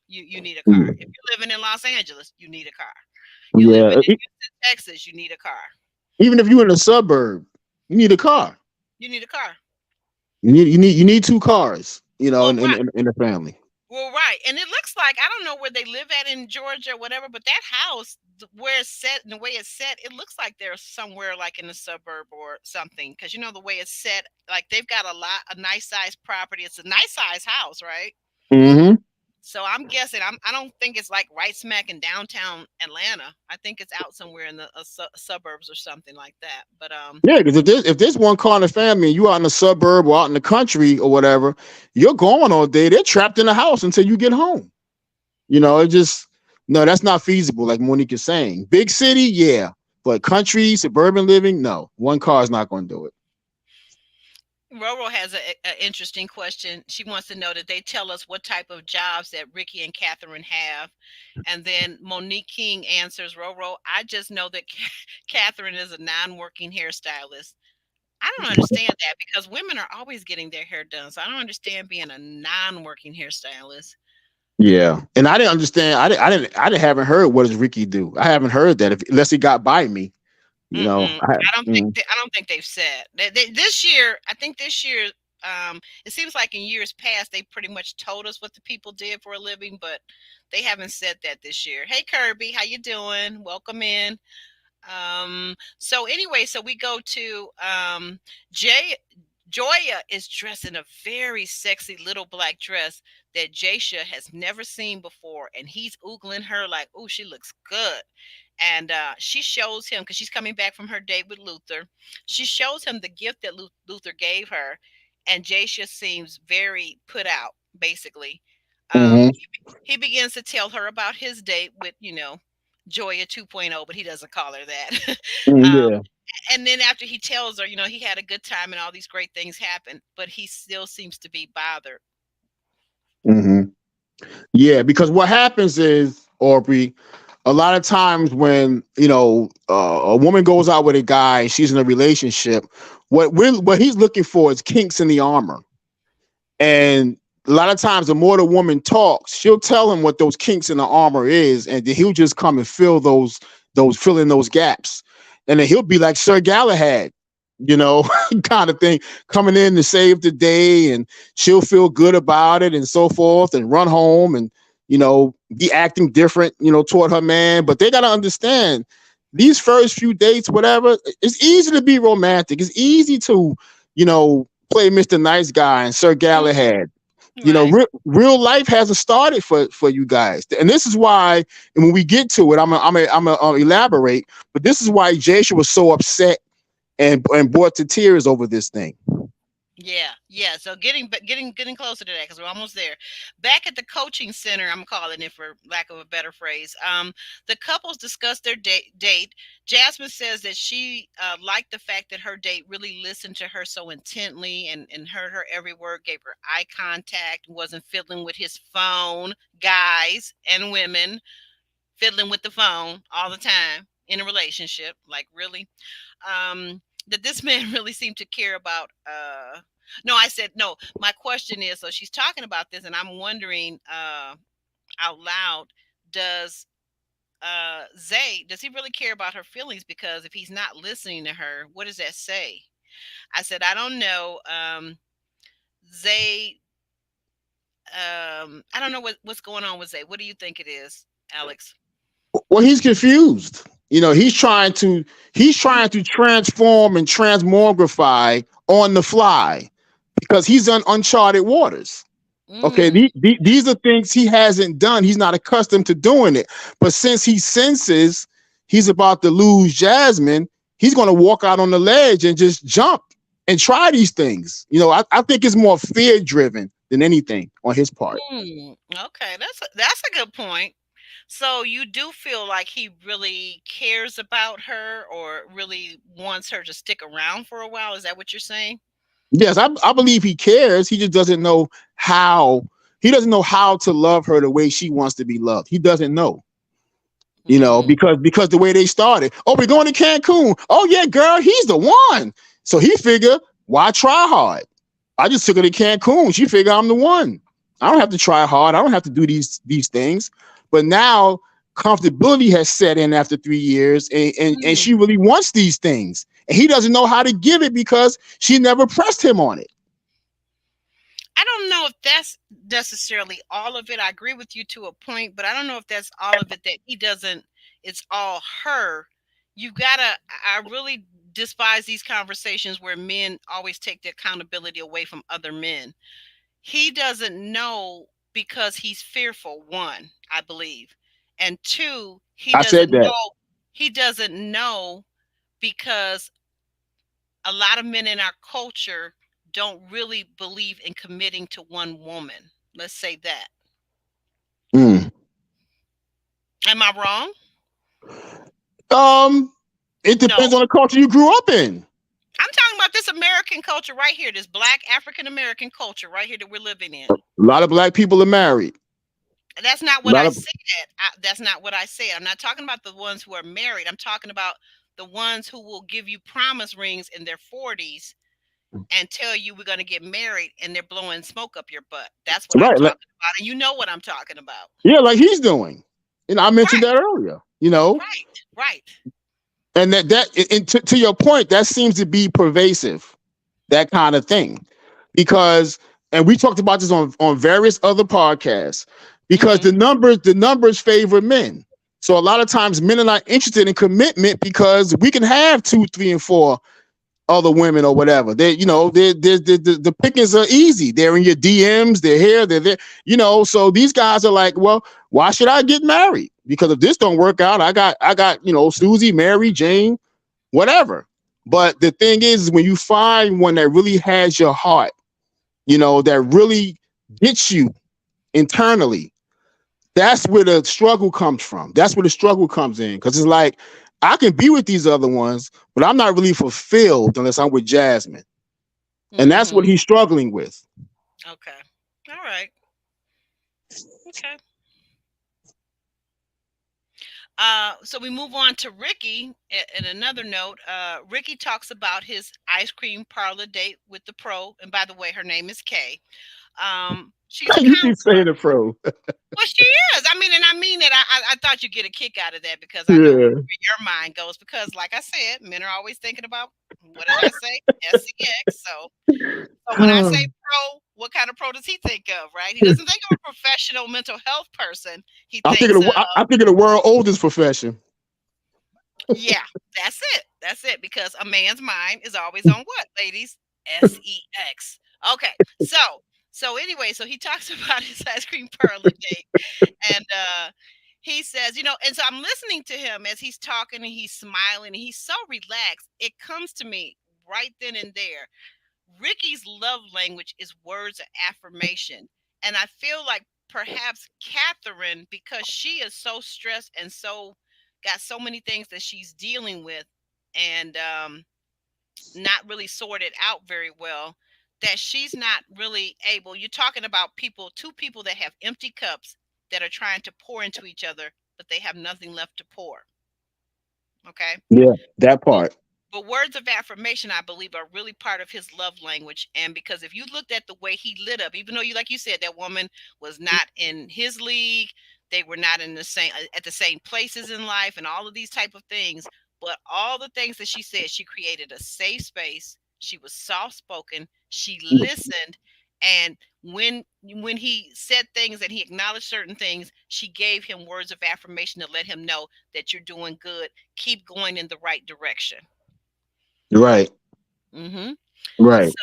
you need a car. If you're living in Los Angeles, you need a car. You living Yeah. in Houston, Texas, you need a car. Even if you're in a suburb, you need a car. You need a car. You need two cars. You know, Well, in right. in a family. Well, right. And it looks like I don't know where they live at in Georgia or whatever, but that house where it's set and the way it's set, it looks like they're somewhere like in a suburb or something. Because you know the way it's set, like they've got a nice size property. It's a nice size house, right? Mm-hmm. So I'm guessing I don't think it's like right smack in downtown Atlanta. I think it's out somewhere in the suburbs or something like that. But Yeah, because if there's one car in the family and you out in the suburb or out in the country or whatever, you're gone all day. They're trapped in the house until you get home. You know, it just no, that's not feasible. Like Monique is saying, big city, yeah, but country, suburban living, no. One car is not going to do it. Roro has a interesting question. She wants to know that they tell us what type of jobs that Ricky and Catherine have. And then Monique King answers, Roro, I just know that Catherine is a non-working hairstylist. I don't understand that because women are always getting their hair done. So I don't understand being a non-working hairstylist. Yeah, and I didn't understand. I didn't haven't heard what does Ricky do. I haven't heard that unless he got by me. You know, I don't think they've said this year. I think this year, it seems like in years past they pretty much told us what the people did for a living, but they haven't said that this year. Hey Kirby, how you doing? Welcome in. So anyway, so we go to Joya is dressed in a very sexy little black dress that Jasha has never seen before, and he's oogling her like, "Oh, she looks good." And she shows him because she's coming back from her date with Luther. She shows him the gift that Luther gave her, and Jasha seems very put out. Basically, mm-hmm. he begins to tell her about his date with Joya 2.0, but he doesn't call her that. Yeah. And then after he tells her, he had a good time and all these great things happen, but he still seems to be bothered. Mm-hmm. Yeah, because what happens is, Aubrey, a lot of times when a woman goes out with a guy and she's in a relationship, what he's looking for is kinks in the armor. And a lot of times the more the woman talks, she'll tell him what those kinks in the armor is, and then he'll just come and fill in those gaps. And then he'll be like Sir Galahad, kind of thing, coming in to save the day, and she'll feel good about it and so forth, and run home and be acting different, toward her man. But they got to understand these first few dates, whatever, it's easy to be romantic. It's easy to, play Mr. Nice Guy and Sir Galahad. Right. Real life hasn't started for you guys. And this is why, and when we get to it, I'm gonna elaborate, but this is why Jasha was so upset and brought to tears over this thing. Yeah, yeah. So getting closer to that because we're almost there. Back at the coaching center, I'm calling it for lack of a better phrase. The couples discussed their date. Jasmine says that she liked the fact that her date really listened to her so intently and heard her every word, gave her eye contact, wasn't fiddling with his phone. Guys and women fiddling with the phone all the time in a relationship, like really. That this man really seemed to care about no, I said no. My question is, so she's talking about this and I'm wondering out loud, does Zay, does he really care about her feelings? Because if he's not listening to her, what does that say? I said I don't know. Zay, I don't know what's going on with Zay. What do you think it is, Alex? Well, he's confused. He's trying to transform and transmogrify on the fly because he's on uncharted waters. Okay, Mm, these are things he hasn't done. He's not accustomed to doing it. But since he senses he's about to lose Jasmine, he's going to walk out on the ledge and just jump and try these things. I think it's more fear driven than anything on his part. okay, that's a good point. So you do feel like he really cares about her or really wants her to stick around for a while? Is that what you're saying? Yes, I believe he cares. He just doesn't know how. He doesn't know how to love her the way she wants to be loved. He doesn't know. Mm, Because the way they started. Oh, we're going to Cancun. Oh yeah, girl, he's the one. So he figured, why try hard? I just took her to Cancun. She figured I'm the one. I don't have to try hard. I don't have to do these things. But now comfortability has set in after 3 years, and mm. she really wants these things. And he doesn't know how to give it because she never pressed him on it. I don't know if that's necessarily all of it. I agree with you to a point, but I don't know if that's all of it that he doesn't, it's all her. You gotta, I really despise these conversations where men always take the accountability away from other men. He doesn't know because he's fearful, one, I believe. And two, I said that. he doesn't know because a lot of men in our culture don't really believe in committing to one woman. Let's say that. Mm. Am I wrong? Um, it depends No. on the culture you grew up in. I'm talking about this American culture right here, this black African American culture right here that we're living in. A lot of black people are married. That's not A what lot I of said. That's not what I said. I'm not talking about the ones who are married. I'm talking about the ones who will give you promise rings in their 40s and tell you we're going to get married and they're blowing smoke up your butt. That's what I'm right, like, talking about. And you know what I'm talking about. yeah, like he's doing. I mentioned Right, that earlier. You know, right, right. and and to your point, that seems to be pervasive. That kind of thing, because and we talked about this on various other podcasts. Because Hmm. the numbers favor men. So a lot of times men are not interested in commitment because we can have two, three, and four other women or whatever. The pickings are easy. They're in your DMs. They're here. They're there. So these guys are like, well, why should I get married? Because if this don't work out, I got Susie, Mary, Jane, whatever. But the thing is, when you find one that really has your heart, that really gets you internally, that's where the struggle comes from. That's where the struggle comes in. Because it's like, I can be with these other ones, but I'm not really fulfilled unless I'm with Jasmine. And that's what Hmm. he's struggling with. Okay. All right. Okay. So we move on to Ricky. And another note, Ricky talks about his ice cream parlor date with the pro. And by the way, her name is Kay. She's a You keep saying counselor. it, pro. Well, she is. I mean, and I mean that. I thought you'd get a kick out of that because I know where Yeah. your mind goes. Because, like I said, men are always thinking about what did I say? SEX. So when I say pro, what kind of pro does he think of? Right? He doesn't think of a professional mental health person. He I think thinks of of the, I think of the world oldest profession. yeah. That's it. That's it. Because a man's mind is always on what, ladies? SEX. Okay. So anyway, so he talks about his ice cream parlor date. And he says, and so I'm listening to him as he's talking and he's smiling and he's so relaxed. It comes to me right then and there. Ricky's love language is words of affirmation. And I feel like perhaps Catherine, because she is so stressed and so got so many things that she's dealing with, and not really sorted out very well, that she's not really able. You're talking about two people that have empty cups that are trying to pour into each other, but they have nothing left to pour. Okay. Yeah, that But part. but words of affirmation, I believe, are really part of his love language. And because if you looked at the way he lit up, even though you, like you said, that woman was not in his league, they were not in the same at the same places in life, and all of these type of things. But all the things that she said, she created a safe space. She was soft spoken. She listened, and when he said things and he acknowledged certain things, she gave him words of affirmation to let him know that you're doing good. Keep going in the right direction. Right, Mm-hmm. right.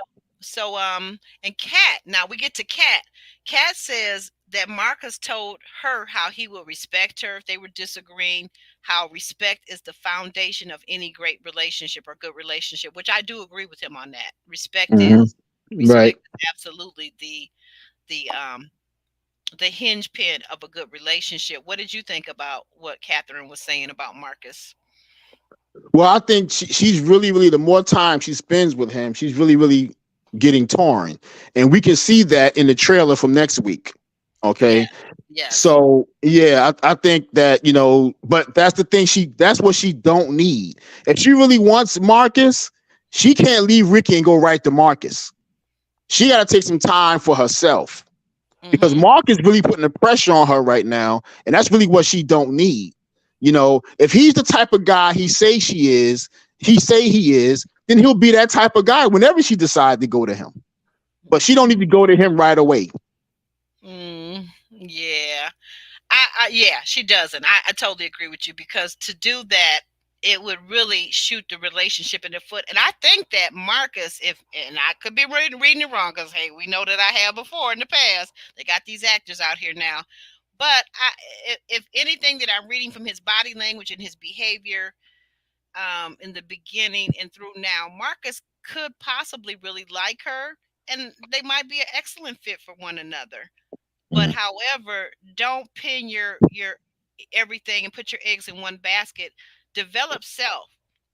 So, and Kat, now we get to Kat. Kat says that Marcus told her how he will respect her if they were disagreeing, how respect is the foundation of any great relationship or good relationship, which I do agree with him on that. Hmm. Right. Respect is absolutely the the hinge pin of a good relationship. What did you think about what Catherine was saying about Marcus? Well, I think she's really, really, the more time she spends with him, she's really, really getting torn. And we can see that in the trailer from next week. Yes, Okay. yes. So yeah, I think that, but that's the thing. That's what she don't need. If she really wants Marcus, she can't leave Ricky and go right to Marcus. She got to take some time for herself because Mm-hmm. Mark is really putting the pressure on her right now, and that's really what she don't need. If he's the type of guy he say he is, then he'll be that type of guy whenever she decides to go to him. But she don't need to go to him right away. Yeah. Yeah, she doesn't. I totally agree with you, because to do that, it would really shoot the relationship in the foot. And I think that Marcus, and I could be reading it wrong, because hey, we know that I have before in the past. They got these actors out here now. But if anything that I'm reading from his body language and his behavior, in the beginning and through now, Marcus could possibly really like her, and they might be an excellent fit for one another. But however, don't pin your everything and put your eggs in one basket. Develop self.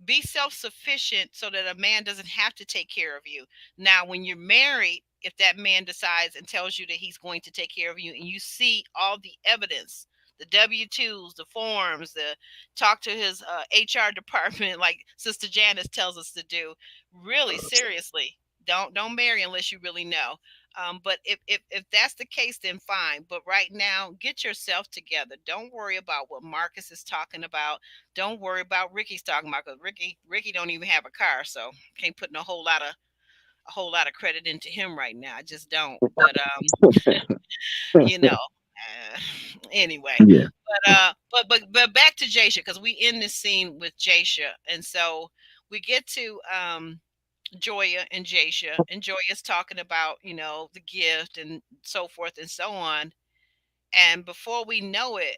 Be self-sufficient so that a man doesn't have to take care of you. Now, when you're married, if that man decides and tells you that he's going to take care of you, and you see all the evidence, the W-2s, the forms, the talk to his HR department, like Sister Janice tells us to do, really seriously, don't marry unless you really know. But if that's the case, then fine. But right now, get yourself together. Don't worry about what Marcus is talking about. Don't worry about Ricky's talking about, because Ricky don't even have a car, so can't put a whole lot of credit into him right now. I just don't. But you know. Uh, anyway, Yeah. but back to Jasha, because we end this scene with Jasha, and so we get to Joya and Jasha, and Joya's talking about, the gift and so forth and so on. And before we know it,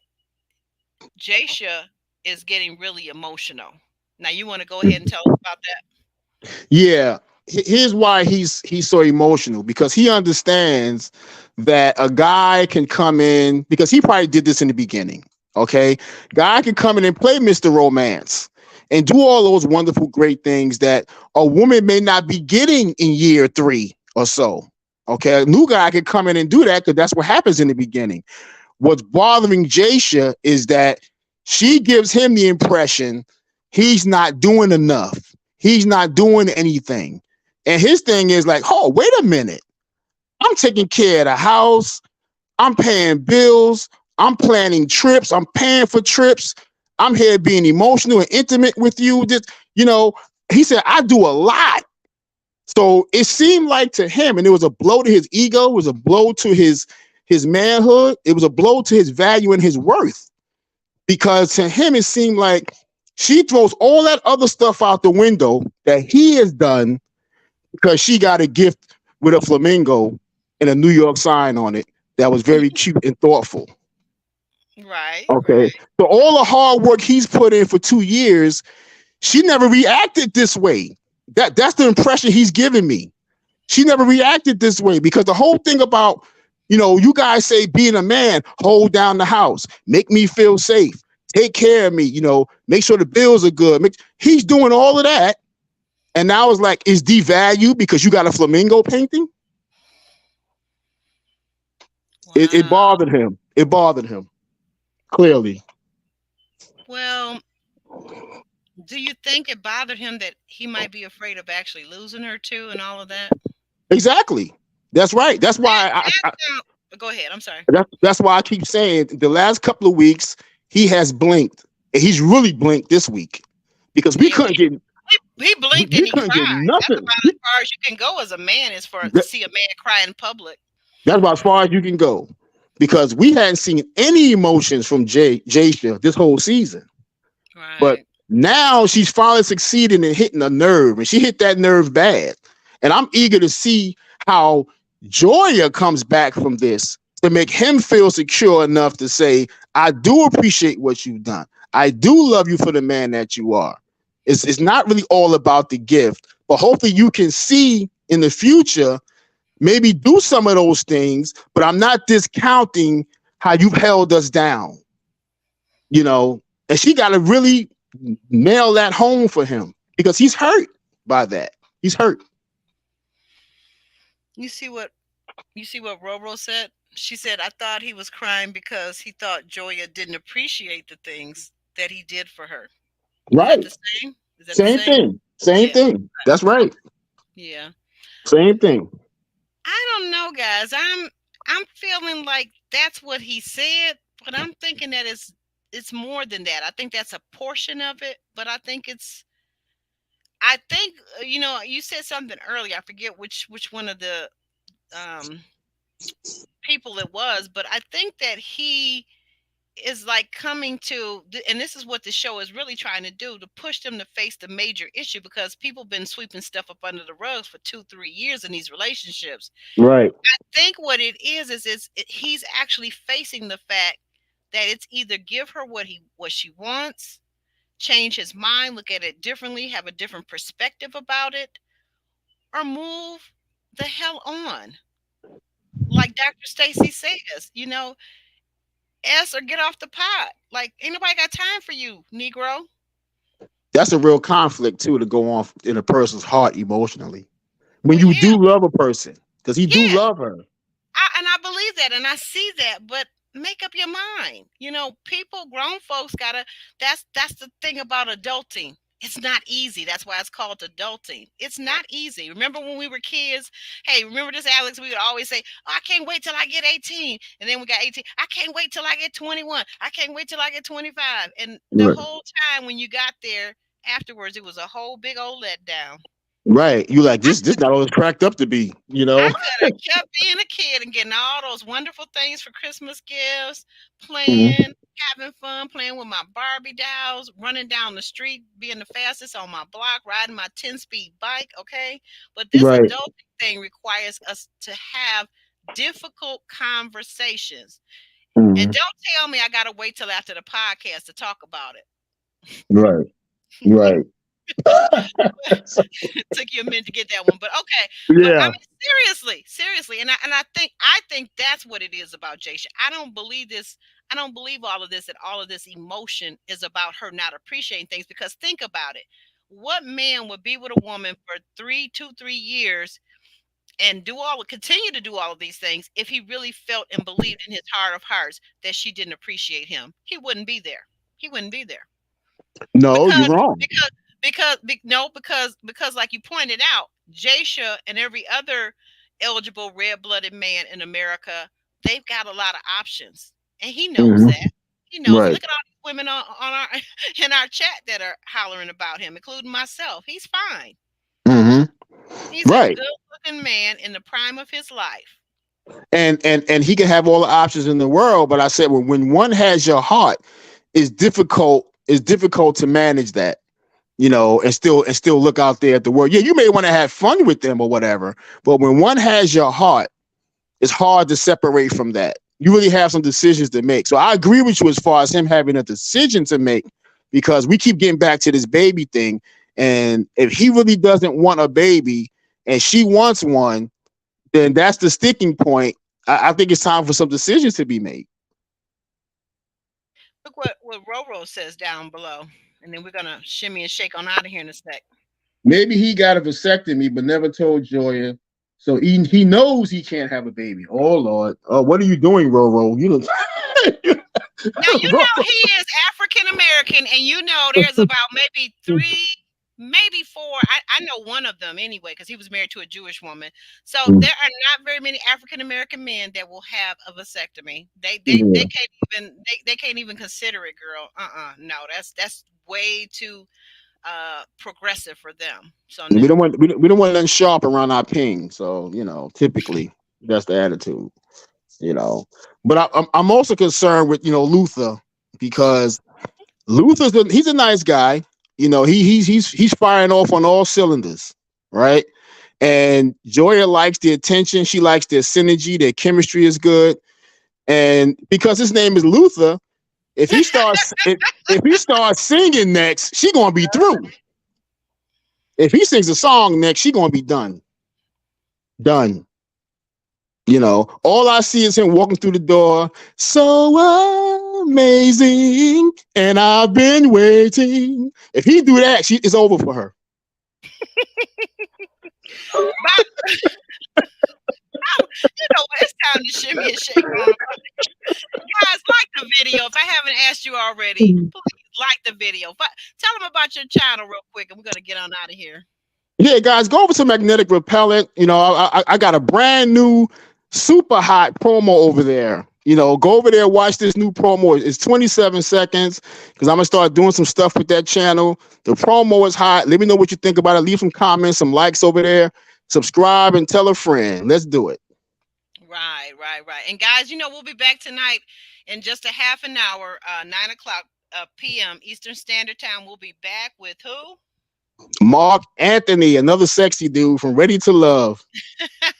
Jasha is getting really emotional. Now, you want to go ahead and tell us about that? Yeah. Here's why he's so emotional, because he understands that a guy can come in, because he probably did this in the beginning. Okay. Guy can come in and play Mr. Romance and do all those wonderful, great things that a woman may not be getting in year 3 or so. Okay. A new guy can come in and do that because that's what happens in the beginning. What's bothering Jasha is that she gives him the impression he's not doing enough. He's not doing anything. And his thing is like, oh, wait a minute. I'm taking care of the house. I'm paying bills. I'm planning trips. I'm paying for trips. I'm here being emotional and intimate with you. He said, I do a lot. So it seemed like to him, and it was a blow to his ego, it was a blow to his manhood, it was a blow to his value and his worth. Because to him, it seemed like she throws all that other stuff out the window that he has done because she got a gift with a flamingo and a New York sign on it that was very cute and thoughtful. Right, Okay. right. So all the hard work he's put in for 2 years, she never reacted this way. That's the impression he's giving me. She never reacted this way because the whole thing about, you guys say being a man, hold down the house, make me feel safe, take care of me, make sure the bills are good. He's doing all of that. And now it's like, is devalued because you got a flamingo painting? Wow. It bothered him. It bothered him. Clearly. Well, do you think it bothered him that he might be afraid of actually losing her too and all of that? Exactly. That's right. That's why go ahead. I'm sorry. That's why I keep saying the last couple of weeks he has blinked. And he's really blinked this week because we couldn't get. He blinked and he cried. Nothing. That's about as far as you can go as a man, as far as to see a man cry in public. That's about as far as you can go, because we hadn't seen any emotions from Jaysha this whole season. Right. But now she's finally succeeding in hitting a nerve, and she hit that nerve bad. And I'm eager to see how Joya comes back from this to make him feel secure enough to say, I do appreciate what you've done. I do love you for the man that you are. It's not really all about the gift, but hopefully you can see in the future, maybe do some of those things, but I'm not discounting how you've held us down, and she got to really nail that home for him because he's hurt by that. He's hurt. You see what Roro said? She said, I thought he was crying because he thought Joya didn't appreciate the things that he did for her. Right. Is that the same? Same thing. Same thing. That's right. Yeah. Same thing. I don't know, guys. I'm feeling like that's what he said, but I'm thinking that it's more than that. I think that's a portion of it, but I think you said something earlier. I forget which one of the people it was, but I think that he is like coming to, and this is what the show is really trying to do, to push them to face the major issue, because people have been sweeping stuff up under the rugs for 2-3 years in these relationships. Right. I think what it is he's actually facing the fact that it's either give her what she wants, change his mind, look at it differently, have a different perspective about it, or move the hell on. Like Dr. Stacy says, or get off the pot. Like, ain't nobody got time for you, Negro. That's a real conflict too, to go on in a person's heart emotionally when you do love a person, because he do love her. I believe that, and I see that, but make up your mind. People, grown folks that's the thing about adulting. It's not easy. That's why it's called adulting. It's not easy. Remember when we were kids? Hey, remember this, Alex? We would always say, oh, I can't wait till I get 18. And then we got 18. I can't wait till I get 21. I can't wait till I get 25. And the whole time when you got there afterwards, it was a whole big old letdown. Right. You like, this not all it's cracked up to be, I could have kept being a kid and getting all those wonderful things for Christmas gifts, playing, having fun, playing with my Barbie dolls, running down the street, being the fastest on my block, riding my 10-speed bike, okay? But this adulting thing requires us to have difficult conversations. And don't tell me I got to wait till after the podcast to talk about it. Right. Right. It took you a minute to get that one, but okay. Yeah. But I mean, seriously, and I think that's what it is about Jaysha. I don't believe this. I don't believe all of this, that all of this emotion is about her not appreciating things. Because think about it. What man would be with a woman for 3 years and continue to do all of these things if he really felt and believed in his heart of hearts that she didn't appreciate him? He wouldn't be there. He wouldn't be there. No, you're wrong. Because like you pointed out, Jaysha and every other eligible red-blooded man in America, they've got a lot of options, and he knows that. He knows. Look at all these women on our in our chat that are hollering about him, including myself. He's fine. He's a good-looking man in the prime of his life. And he can have all the options in the world, but I said when one has your heart, it's difficult to manage that. And still look out there at the world. Yeah, you may want to have fun with them or whatever, but when one has your heart, it's hard to separate from that. You really have some decisions to make. So I agree with you as far as him having a decision to make, because we keep getting back to this baby thing. And if he really doesn't want a baby and she wants one, then that's the sticking point. I think it's time for some decisions to be made. Look what Roro says down below. And then we're gonna shimmy and shake on out of here in a sec. Maybe he got a vasectomy but never told Joya. So he knows he can't have a baby. Oh Lord. Oh, what are you doing, Roro? You know Now you know he is African American, and you know there's about maybe 3, maybe 4. I know one of them anyway, because he was married to a Jewish woman. So there are not very many African American men that will have a vasectomy. They can't even consider it, girl. No, that's way too progressive for them. So we no. don't want we don't want nothing sharp around our ping. So, typically that's the attitude. But I'm also concerned with Luther, because he's a nice guy. He's firing off on all cylinders, right? And Joya likes the attention. She likes their synergy. Their chemistry is good. And because his name is Luther, if he starts if he starts singing next, she gonna be through. If he sings a song next, she gonna be done. Done. All I see is him walking through the door. So amazing, and I've been waiting. If he do that, it's over for her. You know what? It's time to shimmy and shake on. Guys, like the video. If I haven't asked you already, please like the video. But tell them about your channel real quick, and we're gonna get on out of here. Yeah, guys, go over to Magnetic Repellent. I got a brand new, super hot promo over there. Go over there, watch this new promo. It's 27 seconds, because I'm gonna start doing some stuff with that channel. The promo is hot. Let me know what you think about it. Leave some comments, some likes over there. Subscribe and tell a friend. Let's do it. Right. And guys, we'll be back tonight in just a half an hour, 9:00 p.m. Eastern Standard Time. We'll be back with who? Mark Anthony, another sexy dude from Ready to Love.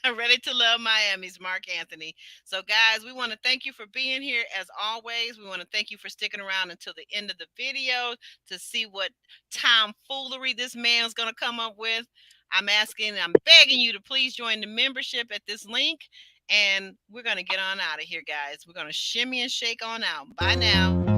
Ready to Love Miami's Mark Anthony. So, guys, we want to thank you for being here as always. We want to thank you for sticking around until the end of the video to see what tomfoolery this man's going to come up with. I'm begging you to please join the membership at this link. And we're going to get on out of here, guys. We're going to shimmy and shake on out. Bye now.